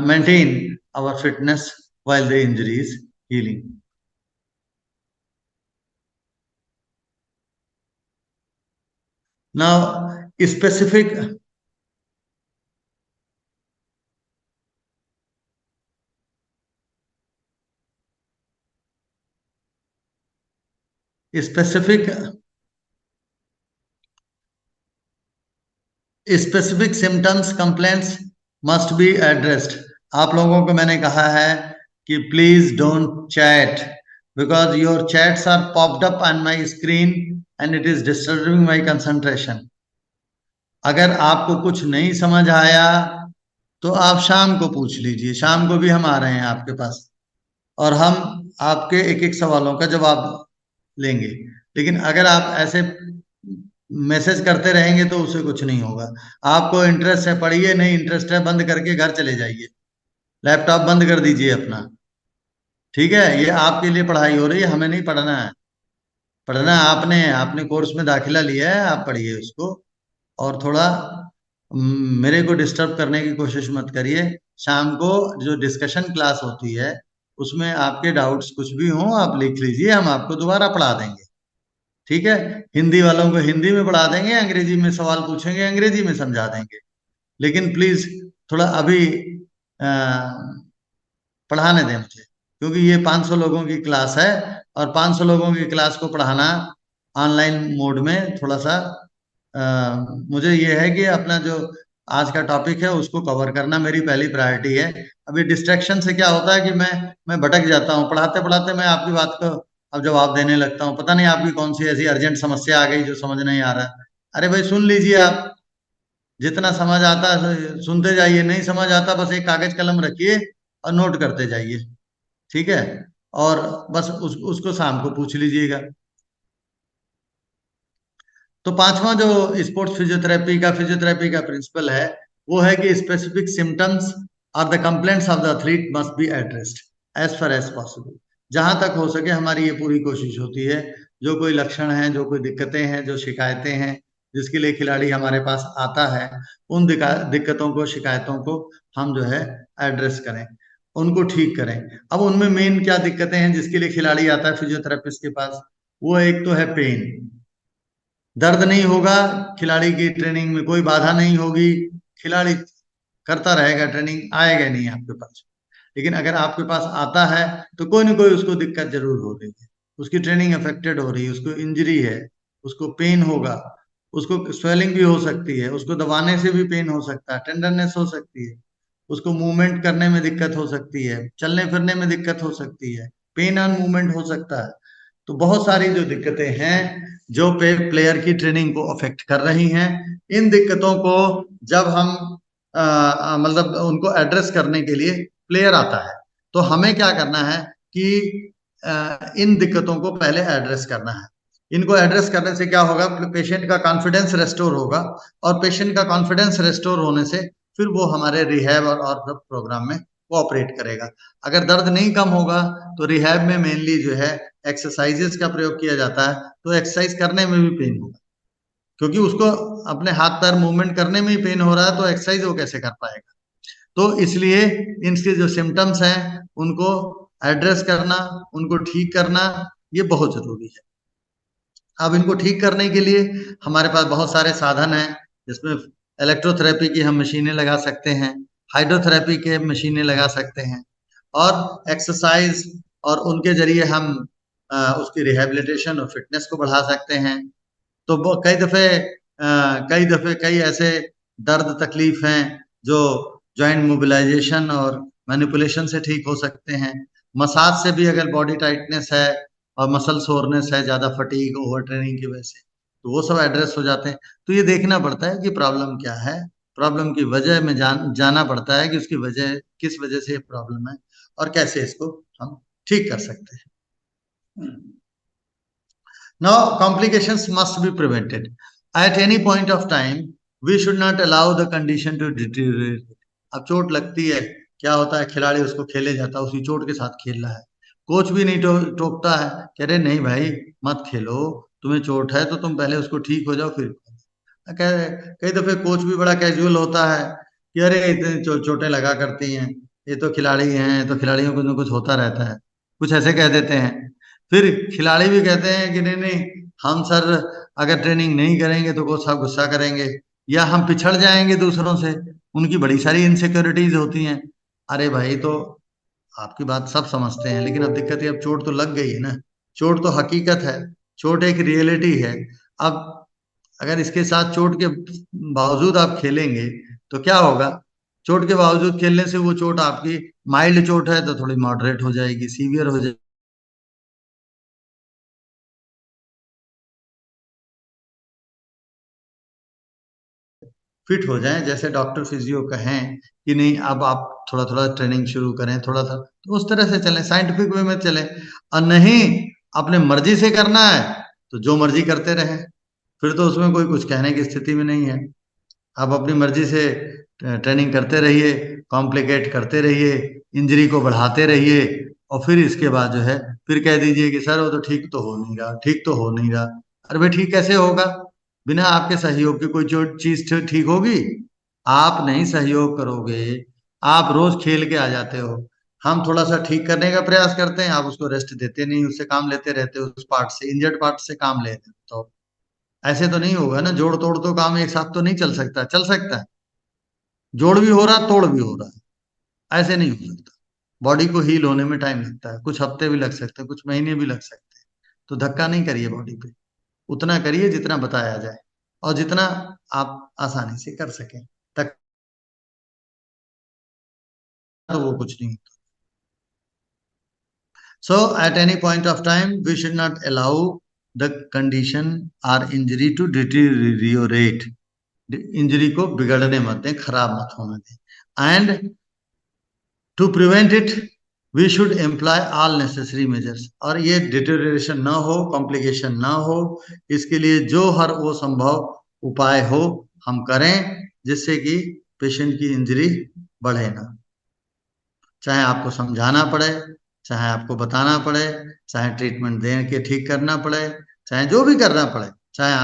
maintain our fitness while the injury is healing. Now, specific specific symptoms complaints must be addressed. आप लोगों को मैंने कहा है कि please don't chat, because your chats are popped up on my screen and it is disturbing my concentration. अगर आपको कुछ नहीं समझ आया तो आप शाम को पूछ लीजिए, शाम को भी हम आ रहे हैं आपके पास, और हम आपके एक एक सवालों का जवाब लेंगे। लेकिन अगर आप ऐसे मैसेज करते रहेंगे तो उससे कुछ नहीं होगा। आपको इंटरेस्ट है पढ़िए, नहीं इंटरेस्ट है बंद करके घर चले जाइए, लैपटॉप बंद कर दीजिए अपना। ठीक है, ये आपके लिए पढ़ाई हो रही है, हमें नहीं पढ़ना है। पढ़ना आपने आपने कोर्स में दाखिला लिया है, आप पढ़िए उसको। और थोड़ा मेरे को डिस्टर्ब करने की कोशिश मत करिए। शाम को जो डिस्कशन क्लास होती है उसमें आपके डाउट्स कुछ भी हों आप लिख लीजिए, हम आपको दोबारा पढ़ा देंगे। ठीक है, हिंदी वालों को हिंदी में पढ़ा देंगे, अंग्रेजी में सवाल पूछेंगे अंग्रेजी में समझा देंगे। लेकिन प्लीज थोड़ा अभी अ, पढ़ाने दें मुझे, क्योंकि ये 500 लोगों की क्लास है, और 500 लोगों की क्लास को पढ़ाना ऑनलाइन मोड में थोड़ा सा मुझे ये है कि अपना जो आज का टॉपिक है उसको कवर करना मेरी पहली प्रायोरिटी है। अभी डिस्ट्रैक्शन से क्या होता है कि मैं भटक जाता हूँ, पढ़ाते पढ़ाते मैं आपकी बात को अब जवाब देने लगता हूँ, पता नहीं आपकी कौन सी ऐसी अर्जेंट समस्या आ गई जो समझ नहीं आ रहा है। अरे भाई सुन लीजिए आप, जितना समझ आता है सुनते जाइए, नहीं समझ आता बस एक कागज कलम रखिए और नोट करते जाइए। ठीक है, और बस उसको शाम को पूछ लीजिएगा। तो पांचवा जो स्पोर्ट्स फिजियोथेरेपी का प्रिंसिपल है वो है कि स्पेसिफिक सिम्टम्स और the complaints of the athlete must be addressed as far as possible. जहां तक हो सके हमारी ये पूरी कोशिश होती है, जो कोई लक्षण है, जो कोई दिक्कतें हैं, जो शिकायतें हैं जिसके लिए खिलाड़ी हमारे पास आता है, उन दिक्कतों को, शिकायतों को हम जो है एड्रेस करें, उनको ठीक करें। अब उनमें मेन क्या दिक्कतें हैं जिसके लिए खिलाड़ी आता है फिजियोथेरेपिस्ट के पास? वो एक तो है पेन, दर्द नहीं होगा, खिलाड़ी की ट्रेनिंग में कोई बाधा नहीं होगी, खिलाड़ी करता रहेगा ट्रेनिंग, आएगा नहीं आपके पास। लेकिन अगर आपके पास आता है तो कोई ना कोई उसको दिक्कत जरूर हो रही है, उसकी ट्रेनिंग अफेक्टेड हो रही है, उसको इंजरी है, उसको पेन होगा, उसको स्वेलिंग भी हो सकती है, उसको दबाने से भी पेन हो सकता है, टेंडरनेस हो सकती है, उसको मूवमेंट करने में दिक्कत हो सकती है, चलने फिरने में दिक्कत हो सकती है, पेन ऑन मूवमेंट हो सकता है। तो बहुत सारी जो दिक्कतें हैं जो पे प्लेयर की ट्रेनिंग को अफेक्ट कर रही हैं, इन दिक्कतों को जब हम मतलब उनको एड्रेस करने के लिए प्लेयर आता है, तो हमें क्या करना है कि इन दिक्कतों को पहले एड्रेस करना है। इनको एड्रेस करने से क्या होगा, पेशेंट का कॉन्फिडेंस रेस्टोर होगा, और पेशेंट का कॉन्फिडेंस रेस्टोर होने से फिर वो हमारे रिहैब और प्रोग्राम में कोऑपरेट करेगा। अगर दर्द नहीं कम होगा तो रिहैब में मेनली जो है एक्सरसाइजेस का प्रयोग किया जाता है, तो एक्सरसाइज करने में भी पेन होगा, क्योंकि उसको अपने हाथ पैर मूवमेंट करने में ही पेन हो रहा है, तो एक्सरसाइज वो कैसे कर पाएगा। तो इसलिए इनके जो सिम्टम्स हैं उनको एड्रेस करना, उनको ठीक करना, ये बहुत जरूरी है। अब इनको ठीक करने के लिए हमारे पास बहुत सारे साधन हैं, जिसमें इलेक्ट्रोथेरेपी की हम मशीनें लगा सकते हैं, हाइड्रोथेरेपी के मशीनें लगा सकते हैं, और एक्सरसाइज और उनके जरिए हम उसकी रिहेबिलिटेशन और फिटनेस को बढ़ा सकते हैं। तो कई ऐसे दर्द तकलीफ हैं जो जॉइंट मोबिलाइजेशन और मैनिपुलेशन से ठीक हो सकते हैं। मसाज से भी अगर बॉडी टाइटनेस है और मसल सोरनेस है, ज्यादा फटीग ओवर ट्रेनिंग की वजह से, तो वो सब एड्रेस हो जाते हैं। तो ये देखना पड़ता है कि प्रॉब्लम क्या है, प्रॉब्लम की वजह में जाना पड़ता है कि उसकी वजह किस वजह से ये प्रॉब्लम है और कैसे इसको हम ठीक कर सकते हैं। Now, complications must be prevented. At any point of time, we should not allow the condition to deteriorate. अब चोट लगती है, क्या होता है, खिलाड़ी उसको खेले जाता है, उसी चोट के साथ खेल रहा है, कोच भी नहीं टोकता है, कह रहे नहीं भाई मत खेलो, तुम्हें चोट है तो तुम पहले उसको ठीक हो जाओ फिर। कई दफे कोच भी बड़ा कैजुअल होता है कि अरे इतनी चोटें लगा करती हैं, ये तो खिलाड़ी हैं, तो खिलाड़ियों को कुछ होता रहता है, कुछ ऐसे कह देते हैं। फिर खिलाड़ी भी कहते हैं कि नहीं नहीं, हम सर अगर ट्रेनिंग नहीं करेंगे तो कोच साहब गुस्सा करेंगे, या हम पिछड़ जाएंगे दूसरों से, उनकी बड़ी सारी इनसिक्योरिटीज होती हैं। अरे भाई, तो आपकी बात सब समझते हैं, लेकिन अब दिक्कत है, अब चोट तो लग गई है ना, चोट तो हकीकत है, चोट एक रियलिटी है। अब अगर इसके साथ चोट के बावजूद आप खेलेंगे तो क्या होगा, चोट के बावजूद खेलने से वो चोट आपकी माइल्ड चोट है तो थोड़ी मॉडरेट हो जाएगी, सीवियर हो जाएगी, फिट हो जाएं, जैसे डॉक्टर फिजियो कहें कि नहीं अब आप थोड़ा थोड़ा ट्रेनिंग शुरू करें, थोड़ा सा, तो उस तरह से चलें, साइंटिफिक वे में चलें। और नहीं अपने मर्जी से करना है तो जो मर्जी करते रहें, फिर तो उसमें कोई कुछ कहने की स्थिति में नहीं है। आप अपनी मर्जी से ट्रेनिंग करते रहिए, कॉम्प्लिकेट करते रहिए, इंजरी को बढ़ाते रहिए, और फिर इसके बाद जो है फिर कह दीजिए कि सर वो तो ठीक तो हो नहीं रहा, ठीक तो हो नहीं रहा। अरे भाई ठीक कैसे होगा, बिना आपके सहयोग की कोई जो चीज ठीक होगी? आप नहीं सहयोग करोगे, आप रोज खेल के आ जाते हो, हम थोड़ा सा ठीक करने का प्रयास करते हैं, आप उसको रेस्ट देते नहीं, उससे काम लेते रहते हो, उस पार्ट से, इंजर्ड पार्ट से काम ले रहे हो, तो ऐसे तो नहीं होगा ना, जोड़ तोड़ तो काम एक साथ तो नहीं चल सकता, चल सकता है, जोड़ भी हो रहा तोड़ भी हो रहा है, ऐसे नहीं हो सकता। बॉडी को हील होने में टाइम लगता है, कुछ हफ्ते भी लग सकते हैं, कुछ महीने भी लग सकते हैं। तो धक्का नहीं करिए बॉडी पे, उतना करिए जितना बताया जाए और जितना आप आसानी से कर सकें, तक तो वो कुछ नहीं। So at any point of time we should not allow the condition or injury to deteriorate, injury को बिगड़ने मत दें, खराब मत होने दें, and to prevent it we should employ all necessary measures, और ये डिटेरियोरेशन ना हो, कॉम्प्लिकेशन ना हो, इसके लिए जो हर वो संभव उपाय हो हम करें, जिससे कि पेशेंट की इंजरी बढ़े ना, चाहे आपको समझाना पड़े, चाहे आपको बताना पड़े, चाहे ट्रीटमेंट दे के ठीक करना पड़े, चाहे जो भी करना पड़े, चाहे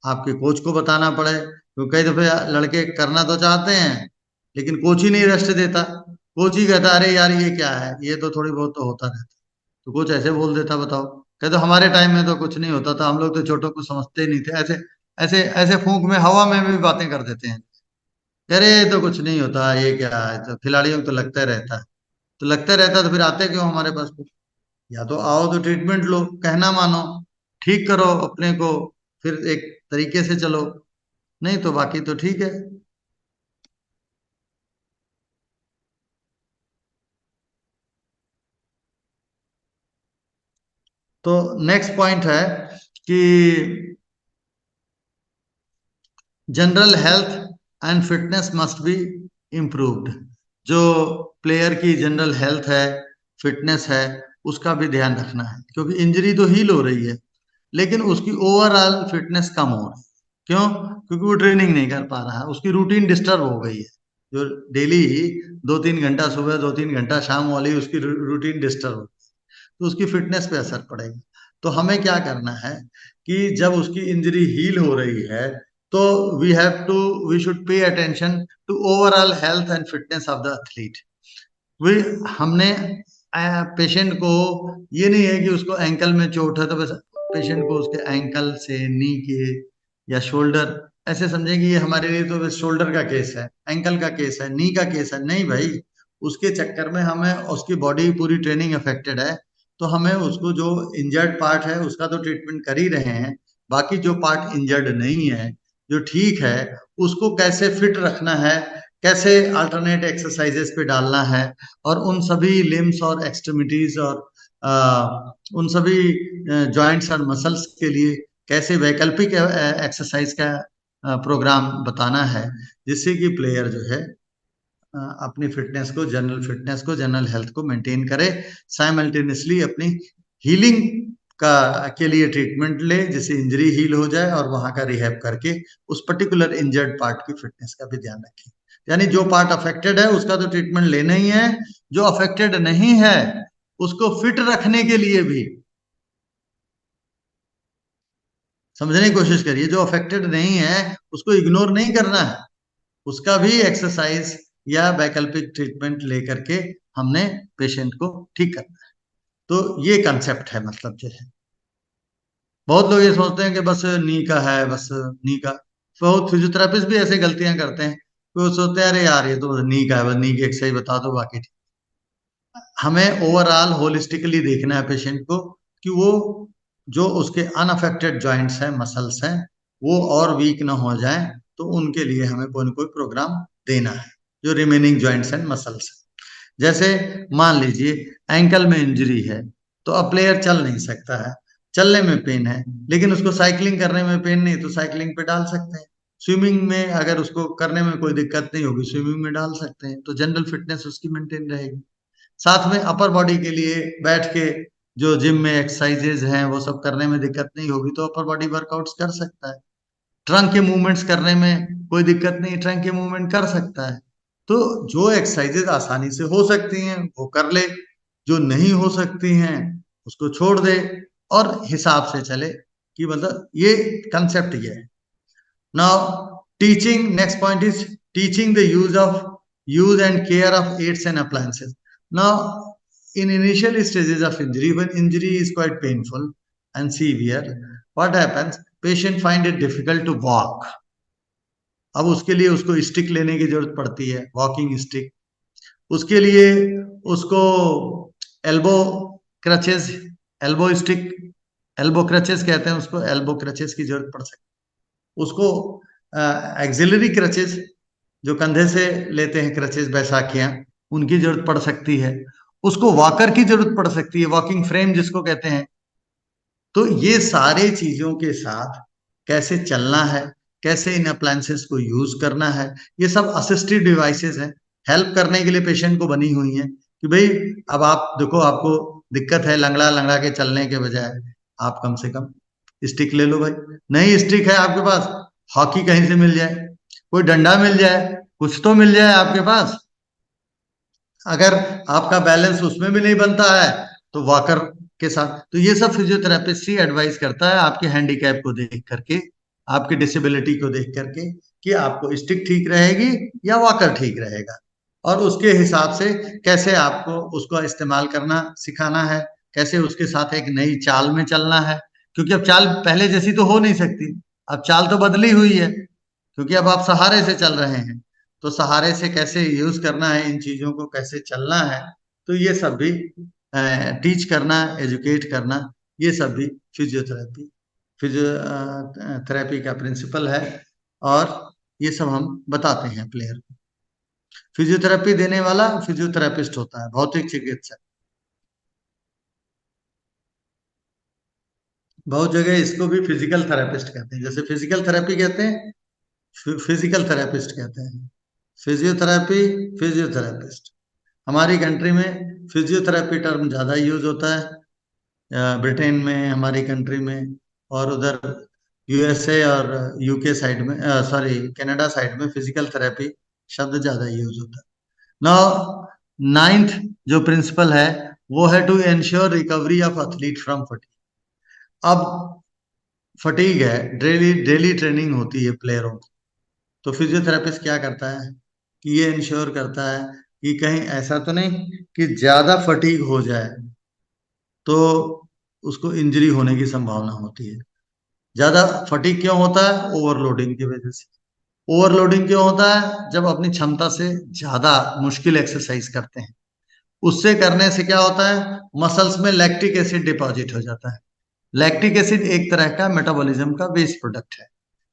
आपके कोच को बताना पड़े, तो कई दफे लड़के करना तो चाहते हैं लेकिन कोच ही नहीं रेस्ट देता, कोच ही कहता अरे यार ये क्या है, ये तो थोड़ी बहुत तो होता रहता, तो कोच ऐसे बोल देता, बताओ, कहते हमारे टाइम में तो कुछ नहीं होता था, हम लोग तो छोटों को समझते ही नहीं थे, ऐसे ऐसे ऐसे फूंक में हवा में भी बातें कर देते हैं, अरे ये तो कुछ नहीं होता, ये क्या है, तो खिलाड़ियों को तो लगता रहता है, तो लगता रहता तो फिर आते क्यों हमारे पास फिर? या तो आओ तो ट्रीटमेंट लो, कहना मानो, ठीक करो अपने को, फिर एक तरीके से चलो, नहीं तो बाकी तो ठीक है। तो नेक्स्ट पॉइंट है कि general health and fitness must be improved, जो प्लेयर की जनरल हेल्थ है, फिटनेस है, उसका भी ध्यान रखना है, क्योंकि इंजरी तो हील हो रही है, लेकिन उसकी ओवरऑल फिटनेस कम हो रही है। क्यों? क्योंकि वो ट्रेनिंग नहीं कर पा रहा है, उसकी रूटीन डिस्टर्ब हो गई है। जो डेली 2-3 घंटा सुबह 2-3 घंटा शाम वाली उसकी रूटीन डिस्टर्ब हो, तो उसकी फिटनेस पे असर पड़ेगा। तो हमें क्या करना है कि जब उसकी इंजरी हील हो रही है तो we should pay attention to overall health and fitness of the athlete. वे हमने पेशेंट को, ये नहीं है कि उसको एंकल में चोट है तो बस पेशेंट को उसके एंकल से नी के या शोल्डर ऐसे समझे कि ये हमारे लिए तो बस शोल्डर का केस है, एंकल का केस है, नी का केस है। नहीं भाई, उसके चक्कर में हमें उसकी बॉडी पूरी ट्रेनिंग अफेक्टेड है, तो हमें उसको जो इंजर्ड पार्ट है उसका तो ट्रीटमेंट कर ही रहे हैं, बाकी जो पार्ट इंजर्ड नहीं है, जो ठीक है, उसको कैसे फिट रखना है, कैसे अल्टरनेट एक्सरसाइजेस पे डालना है, और उन सभी लिम्स और एक्सट्रीमिटीज और उन सभी जॉइंट्स और मसल्स के लिए कैसे वैकल्पिक एक्सरसाइज का प्रोग्राम बताना है, जिससे कि प्लेयर जो है अपनी फिटनेस को, जनरल हेल्थ को मेंटेन करे, साइमल्टेनियसली अपनी हीलिंग का के लिए ट्रीटमेंट ले, जिससे इंजरी हील हो जाए और वहां का रिहैब करके उस पर्टिकुलर इंजर्ड पार्ट की फिटनेस का भी ध्यान रखें। यानी जो पार्ट अफेक्टेड है उसका तो ट्रीटमेंट लेना ही है, जो अफेक्टेड नहीं है उसको फिट रखने के लिए भी समझने की कोशिश करिए। जो अफेक्टेड नहीं है उसको इग्नोर नहीं करना है, उसका भी एक्सरसाइज या वैकल्पिक ट्रीटमेंट लेकर के हमने पेशेंट को ठीक करना है। तो ये कंसेप्ट है, मतलब जो है बहुत लोग ये सोचते हैं कि बस नी का है, बस नी का। बहुत फिजियोथेरापिस्ट भी ऐसे गलतियां करते हैं, वो सोचते हैं अरे यार ये तो बस नी का है, बस नी की एक्सरसाइज बता दो बाकी ठीक। हमें ओवरऑल होलिस्टिकली देखना है पेशेंट को कि वो जो उसके अनअफेक्टेड जॉइंट्स हैं, मसल्स हैं, वो और वीक ना हो जाए, तो उनके लिए हमें कोई ना कोई प्रोग्राम देना है, जो रिमेनिंग जॉइंट्स एंड मसल्स हैं। जैसे मान लीजिए एंकल में इंजरी है, तो अब प्लेयर चल नहीं सकता है, चलने में पेन है, लेकिन उसको साइकिलिंग करने में पेन नहीं, तो साइकिलिंग पे डाल सकते हैं। स्विमिंग में अगर उसको करने में कोई दिक्कत नहीं होगी, स्विमिंग में डाल सकते हैं, तो जनरल फिटनेस उसकी मेंटेन रहेगी। साथ में अपर बॉडी के लिए बैठ के जो जिम में एक्सरसाइजेज हैं वो सब करने में दिक्कत नहीं होगी, तो अपर बॉडी वर्कआउट्स कर सकता है। ट्रंक के मूवमेंट्स करने में कोई दिक्कत नहीं, ट्रंक के मूवमेंट कर सकता है। तो जो एक्सरसाइजेज आसानी से हो सकती हैं वो कर ले, जो नहीं हो सकती हैं उसको छोड़ दे, और हिसाब से चले कि मतलब ये कंसेप्ट ये है। Now, teaching, next point is teaching the use and care of aids and appliances. Now, in initial stages of injury, when injury is quite painful and severe, what happens? Patient find it difficult to walk. अब उसके लिए उसको stick लेने की जरूरत पड़ती है, walking stick. उसके लिए उसको elbow crutches, elbow stick, elbow crutches कहते हैं उसको, एल्बो क्रचेस की जरूरत पड़ सकती है। उसको एक्सिलरी क्रचेस, जो कंधे से लेते हैं क्रचेस, बैसाखियां, उनकी जरूरत पड़ सकती है। उसको वॉकर की जरूरत पड़ सकती है, वॉकिंग फ्रेम जिसको कहते हैं। तो ये सारे चीजों के साथ कैसे चलना है, कैसे इन अप्लायंसेस को यूज करना है, ये सब असिस्टिव डिवाइसेस हैं, हेल्प करने के लिए पेशेंट को बनी हुई हैं कि भाई अब आप देखो, आपको दिक्कत है लंगड़ा लंगड़ा के चलने के बजाय, आप कम से कम स्टिक ले लो भाई। नहीं स्टिक है आपके पास, हॉकी कहीं से मिल जाए, कोई डंडा मिल जाए, कुछ तो मिल जाए आपके पास। अगर आपका बैलेंस उसमें भी नहीं बनता है तो वॉकर के साथ। तो ये सब फिजियोथेरेपिस्ट ही एडवाइस करता है, आपके हैंडीकैप को देख करके, आपकी डिसेबिलिटी को देख करके, कि आपको स्टिक ठीक रहेगी या वॉकर ठीक रहेगा, और उसके हिसाब से कैसे आपको उसको इस्तेमाल करना सिखाना है, कैसे उसके साथ एक नई चाल में चलना है। क्योंकि अब चाल पहले जैसी तो हो नहीं सकती, अब चाल तो बदली हुई है, क्योंकि अब आप सहारे से चल रहे हैं। तो सहारे से कैसे यूज करना है, इन चीजों को कैसे चलना है, तो ये सब भी टीच करना, एजुकेट करना, ये सब भी फिजियोथेरेपी फिजियोथेरेपी का प्रिंसिपल है। और ये सब हम बताते हैं प्लेयर को। फिजियोथेरेपी देने वाला फिजियोथेरेपिस्ट होता है, भौतिक चिकित्सक। बहुत जगह इसको भी फिजिकल थेरेपिस्ट कहते हैं, जैसे फिजिकल थेरेपी कहते हैं, फिजिकल थेरेपिस्ट कहते हैं। Physiotherapy, physiotherapist. हमारी कंट्री में फिजियोथेरेपी टर्म ज्यादा यूज होता है, ब्रिटेन में, हमारी कंट्री में और उधर यूएसए और यूके साइड में, सॉरी कनाडा साइड में फिजिकल थेरेपी शब्द ज्यादा यूज होता है। नाउ नाइन्थ जो प्रिंसिपल है वो है to ensure recovery of athlete from fatigue. अब फटीग है, डेली डेली ट्रेनिंग होती है प्लेयरों की, तो फिजियोथेरेपिस्ट क्या करता है कि ये इंश्योर करता है कि कहीं ऐसा तो नहीं कि ज्यादा फटीग हो जाए तो उसको इंजरी होने की संभावना होती है। ज्यादा फटीग क्यों होता है? ओवरलोडिंग की वजह से। ओवरलोडिंग क्यों होता है? जब अपनी क्षमता से ज्यादा मुश्किल एक्सरसाइज करते हैं, उससे करने से क्या होता है, मसल्स में लैक्टिक एसिड डिपॉजिट हो जाता है। लैक्टिक एसिड एक तरह का मेटाबॉलिज्म का वेस्ट प्रोडक्ट है।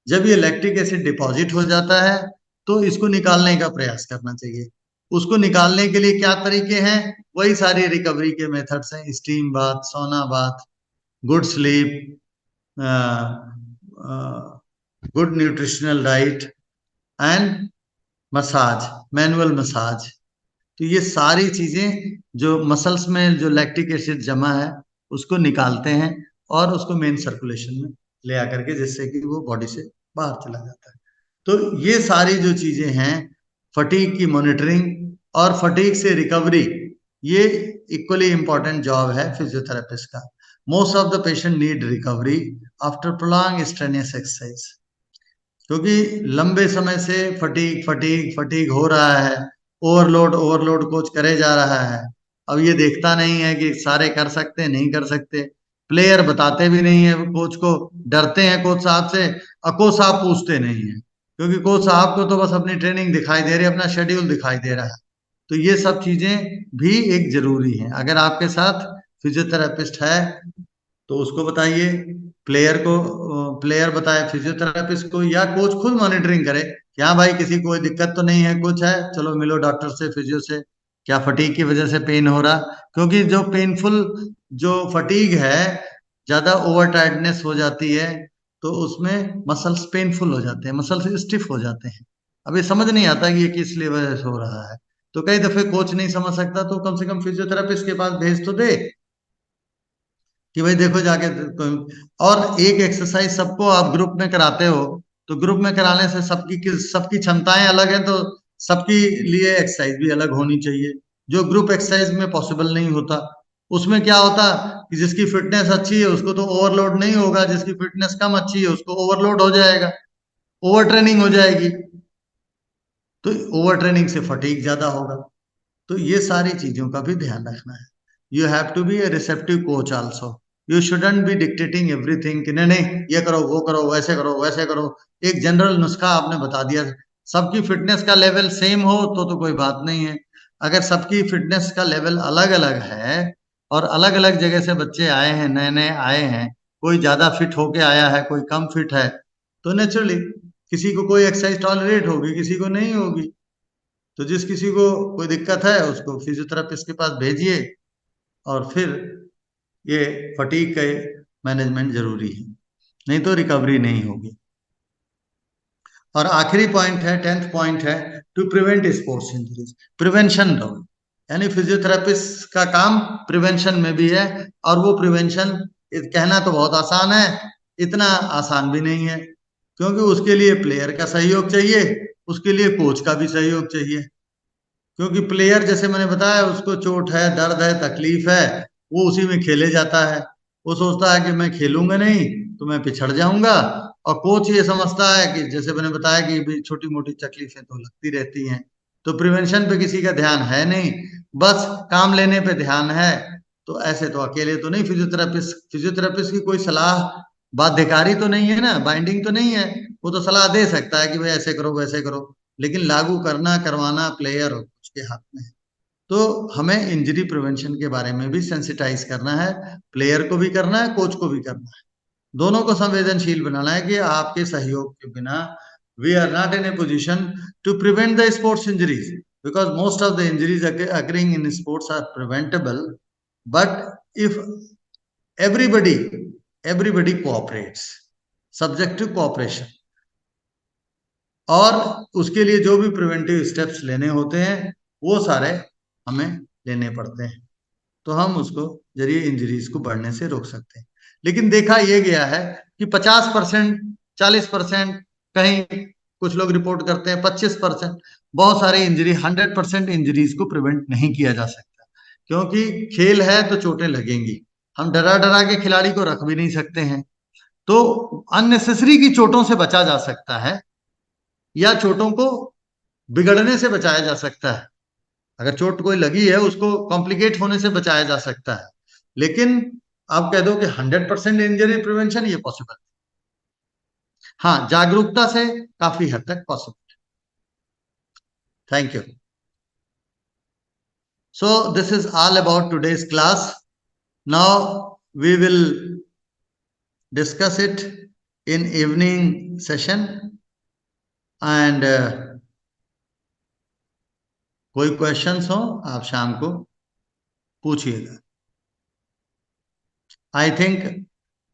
जब ये लैक्टिक एसिड डिपॉजिट हो जाता है तो इसको निकालने का प्रयास करना चाहिए। उसको निकालने के लिए क्या तरीके हैं? वही सारी रिकवरी के मेथड्स हैं, स्टीम बाथ, सोना bath, good sleep, good nutritional diet and massage, manual massage. तो ये सारी चीजें जो मसल्स में जो लैक्टिक एसिड जमा है उसको निकालते हैं और उसको मेन सर्कुलेशन में ले आकर के, जिससे कि वो बॉडी से बाहर चला जाता है। तो ये सारी जो चीजें हैं, फटीग की मॉनिटरिंग और फटीग से रिकवरी, ये इक्वली इंपॉर्टेंट जॉब है फिजियोथेरेपिस्ट का। Most of the patient need recovery after prolong strenuous exercise, क्योंकि लंबे समय से फटीग फटीग फटीग हो रहा है, ओवरलोड ओवरलोड कोच करे जा रहा है। अब ये देखता नहीं है कि सारे कर सकते नहीं कर सकते, प्लेयर बताते भी नहीं है कोच को, डरते हैं कोच साहब से, और कोच साहब पूछते नहीं है, क्योंकि कोच साहब को तो बस अपनी ट्रेनिंग दिखाई दे रही है, अपना शेड्यूल दिखाई दे रहा है। तो ये सब चीजें भी एक जरूरी है। अगर आपके साथ फिजियोथेरेपिस्ट है तो उसको बताइए, प्लेयर को प्लेयर बताए फिजियोथेरेपिस्ट को, या कोच खुद मॉनिटरिंग करे कि हाँ भाई किसी को कोई दिक्कत तो नहीं है, कुछ है चलो मिलो डॉक्टर से, फिजियो से, क्या फटीग की वजह से पेन हो रहा। क्योंकि जो पेनफुल जो फटीग है, ज्यादा ओवर टायर्डनेस हो जाती है तो उसमें मसल्स पेनफुल हो जाते हैं, मसल्स स्टिफ हो जाते हैं। अब ये समझ नहीं आता कि ये किस लिए वजह से हो रहा है, तो कई दफे कोच नहीं समझ सकता तो कम से कम फिजियोथेरेपिस्ट के पास भेज तो दे कि भाई देखो जाके और एक एक्सरसाइज सबको आप ग्रुप में कराते हो, तो ग्रुप में कराने से सबकी क्षमताएं अलग हैं, तो सबकी लिए एक्सरसाइज भी अलग होनी चाहिए, जो ग्रुप एक्सरसाइज में पॉसिबल नहीं होता। उसमें क्या होता कि जिसकी फिटनेस अच्छी है उसको तो ओवरलोड नहीं होगा, जिसकी फिटनेस कम अच्छी है उसको ओवरलोड हो जाएगा, ओवर ट्रेनिंग हो जाएगी, तो ओवर ट्रेनिंग से फटीग ज्यादा होगा। तो ये सारी चीजों का भी ध्यान रखना है। You have to be a receptive coach also. You shouldn't be dictating everything कि नहीं नहीं ये करो वो करो वैसे करो वैसे करो। एक जनरल नुस्खा आपने बता दिया, सबकी फिटनेस का लेवल सेम हो तो कोई बात नहीं है। अगर सबकी फिटनेस का लेवल अलग अलग है और अलग अलग जगह से बच्चे आए हैं, नए नए आए हैं, कोई ज्यादा फिट होके आया है, कोई कम फिट है, तो नेचुरली किसी को कोई एक्सरसाइज टॉलरेट होगी, किसी को नहीं होगी। तो जिस किसी को कोई दिक्कत है उसको फिजियोथेरेपिस्ट के पास भेजिए, और फिर ये फटीग के मैनेजमेंट जरूरी है, नहीं तो रिकवरी नहीं होगी। और आखिरी पॉइंट है, 10th पॉइंट है, to prevent sports injuries. Prevention role, यानी फिजियोथेरेपिस्ट का काम प्रिवेंशन में भी है, और वो प्रिवेंशन कहना तो बहुत आसान है, इतना आसान भी नहीं है, क्योंकि उसके लिए प्लेयर का सहयोग चाहिए, उसके लिए कोच का भी सहयोग चाहिए। क्योंकि प्लेयर जैसे मैंने बताया उसको चोट है, दर्द है, तकलीफ है, वो उसी में खेले जाता है, वो सोचता है कि मैं खेलूंगा नहीं तो मैं पिछड़ जाऊंगा। और कोच ये समझता है कि जैसे मैंने बताया कि भी छोटी मोटी तकलीफें तो लगती रहती हैं, तो प्रिवेंशन पे किसी का ध्यान है नहीं, बस काम लेने पे ध्यान है। तो ऐसे तो अकेले तो नहीं, फिजियोथेरेपिस्ट की कोई सलाह बाध्यकारी तो नहीं है ना, बाइंडिंग तो नहीं है, वो तो सलाह दे सकता है कि भाई ऐसे करो वैसे करो, लेकिन लागू करना करवाना प्लेयर उसके हाथ में है। तो हमें इंजरी प्रिवेंशन के बारे में भी सेंसिटाइज करना है, प्लेयर को भी करना है, कोच को भी करना है, दोनों को संवेदनशील बनाना है कि आपके सहयोग के बिना we are not in a position to prevent the sports injuries, because most of the injuries occurring in sports are preventable, but if everybody everybody cooperates, subject to cooperation, और उसके लिए जो भी प्रिवेंटिव स्टेप्स लेने होते हैं वो सारे हमें लेने पड़ते हैं, तो हम उसको जरिए इंजरीज को बढ़ने से रोक सकते हैं। लेकिन देखा यह गया है कि 50%, 40%, कहीं कुछ लोग रिपोर्ट करते हैं 25%, बहुत सारे इंजरी, 100% इंजरीज को प्रिवेंट नहीं किया जा सकता, क्योंकि खेल है तो चोटें लगेंगी। हम डरा डरा के खिलाड़ी को रख भी नहीं सकते हैं। तो अननेसेसरी की चोटों से बचा जा सकता है, या चोटों को बिगड़ने से बचाया जा सकता है। अगर चोट कोई लगी है उसको कॉम्प्लिकेट होने से बचाया जा सकता है, लेकिन आप कह दो कि 100% इंजरी प्रिवेंशन, ये पॉसिबल। हाँ, जागरूकता से काफी हद तक possible. Thank you. So this is all about today's class. Now we will discuss it in evening session, and कोई क्वेश्चंस हो आप शाम को पूछिएगा। आई थिंक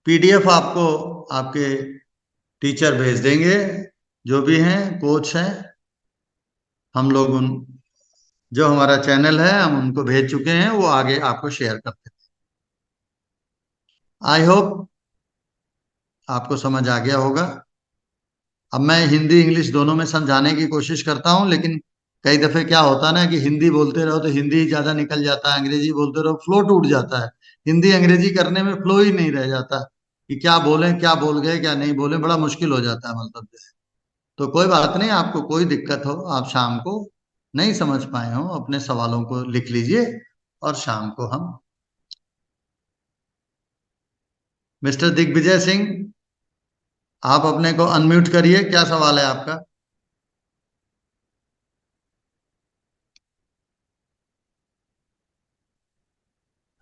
पीडीएफ आपको आपके टीचर भेज देंगे, जो भी हैं, कोच हैं, हम लोग उन जो हमारा चैनल है हम उनको भेज चुके हैं, वो आगे आपको शेयर करते हैं। आई होप आपको समझ आ गया होगा। अब मैं हिंदी इंग्लिश दोनों में समझाने की कोशिश करता हूं, लेकिन कई दफे क्या होता है ना कि हिंदी बोलते रहो तो हिंदी ज्यादा निकल जाता है, अंग्रेजी बोलते रहो फ्लो टूट जाता है। हिंदी अंग्रेजी करने में फ्लो ही नहीं रह जाता कि क्या बोले, क्या बोल गए, क्या नहीं बोले, बड़ा मुश्किल हो जाता है मतलब। तो कोई बात नहीं, आपको कोई दिक्कत हो, आप शाम को नहीं समझ पाए हो, अपने सवालों को लिख लीजिए और शाम को हम। मिस्टर दिग्विजय सिंह, आप अपने को अनम्यूट करिए, क्या सवाल है आपका?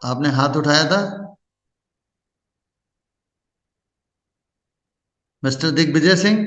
आपने हाथ उठाया था Mister Digvijay Singh?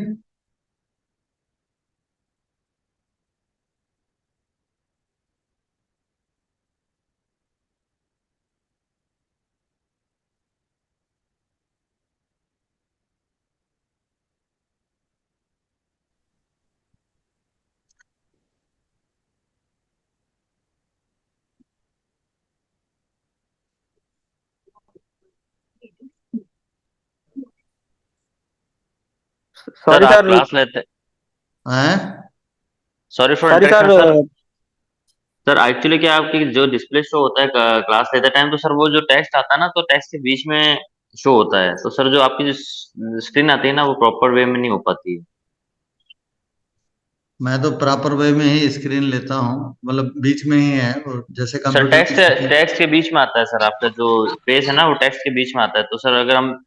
Sir sorry आप सर। क्लास लेते हैं? Sorry for sorry interaction sir. Sir. Sir actually क्या आपकी जो डिस्प्ले शो होता है क्लास लेते टाइम, तो सर वो जो टेक्स्ट आता है ना, तो टेक्स्ट के बीच में शो होता है, तो सर जो आपकी जो स्क्रीन आती है ना, वो प्रॉपर वे में नहीं हो पाती है। मैं तो प्रॉपर वे में ही स्क्रीन लेता हूँ, मतलब बीच में ही है, और जैसे सर कंप्यूटर टेक्स्ट की स्क्रीन। टेक्स्ट के बीच में आता है सर, आपका जो पेज है ना वो टेक्स्ट के बीच में आता है, तो सर अगर हम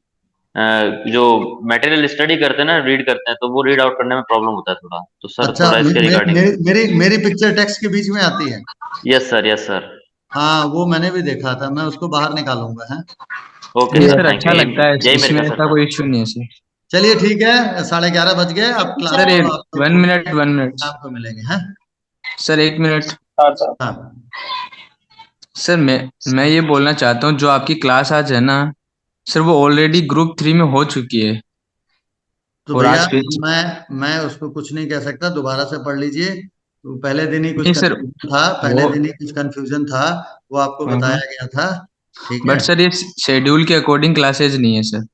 जो मटेरियल स्टडी करते हैं ना, रीड करते हैं, तो वो रीड आउट करने में प्रॉब्लम होता है थोड़ा, तो सर अच्छा, थोड़ा इसके रिगार्डिंग। मेरी मेरी पिक्चर टेक्स्ट के बीच में आती है? Yes sir, yes sir. हाँ, वो मैंने भी देखा था, मैं उसको बाहर निकालूंगा है। ओके नहीं सर, सर, थैंक अच्छा यू, लगता है, यही मेरे इसमें का सर ऐसा था। कोई इश्यू नहीं है सर। चलिए ठीक है, 11:30 बज गए, अब क्लास सर को एक आप लोग 1 मिनट, छोड़िए, 1 मिनट। शाम को मिलेंगे हैं। Sir 1 minute. हाँ, सर मैं ये बोलना चाहता हूँ, जो आपकी क्लास आज है ना सर, वो ऑलरेडी ग्रुप 3 में हो चुकी है। तो और भैया आज फिर मैं उसको कुछ नहीं कह सकता, दोबारा से पढ़ लीजिए। तो पहले दिन ही कुछ नहीं सर, कंफ्यूजन था, पहले वो दिन ही कुछ कंफ्यूजन था, वो आपको हाँ, बताया गया था। ठीक है, बट सर ये शेड्यूल के अकॉर्डिंग क्लासेज नहीं है सर।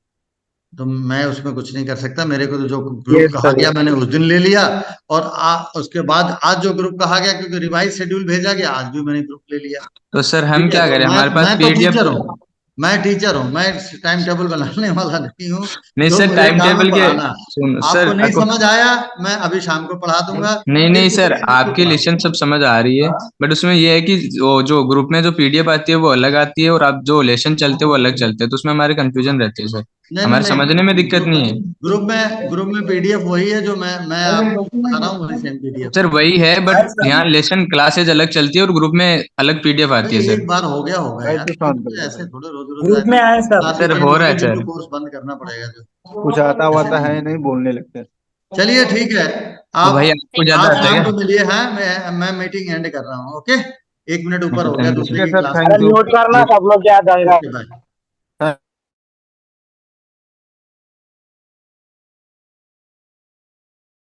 तो मैं उसमें कुछ नहीं कर सकता, मेरे को तो जो ग्रुप यस कहा सर। गया मैंने उस दिन ले लिया, और उसके बाद आज जो ग्रुप कहा गया, क्योंकि रिवाइज शेड्यूल भेजा गया, आज भी मैंने ग्रुप ले लिया। तो सर हम ठीक है, क्या तो करें, मैं हमारे पास मैं तो पीडीएफ। टीचर हूँ, मैं टीचर हूँ, मैं टाइम टेबल बनाने वाला नहीं हूँ। नहीं जो सर, मुझे टाइम काम है टेबल के पढ़ाना। सुन आपको सर नहीं समझ आया, मैं अभी शाम को पढ़ा दूंगा, नहीं फिर नहीं किसी सर, दिन उसको आपकी पढ़ा लेसन दूंगा। सब समझ आ रही है, बट उसमें ये है कि जो ग्रुप में जो पीडीएफ आती है वो अलग आती है, और आप जो लेसन चलते हैं वो अलग चलते हैं, तो उसमें हमारे कंफ्यूजन रहती है सर। नहीं नहीं हमारे नहीं, समझने में दिक्कत ग्रुप नहीं है। ग्रुप में पीडीएफ वही है जो मैं आपको पढ़ा रहा हूँ, वही सेम पीडीएफ सर है। वही है, बट यहाँ लेसन क्लासेज अलग चलती है और ग्रुप में अलग पीडीएफ अरे आती है सर। एक बार हो गया होगा यार, ऐसे शांत कर तो दो ऐसे भाई। थोड़े रोज रोज ग्रुप में आए सब क्लास ही सर, बंद हो हो रहा गई है फिर तो सर। कोर्स बंद करना पड़ेगा जो। कुछ आता ऐसे वाता नहीं है होगा। नहीं, बोलने लगते हैं। चलिए ठीक है, तो आप भाई आपको ज्यादा आप आता है शाम क्या? को मिलिए, हैं, मैं मीटिंग एंड कर रहा हूँ। ओके, 1 मिनट ऊपर हो गया, थैंक यू दूसरे सर। की सर क्लास में। Thank you. म्यूट करना, सब लोग क्या जाएगा। Okay bye.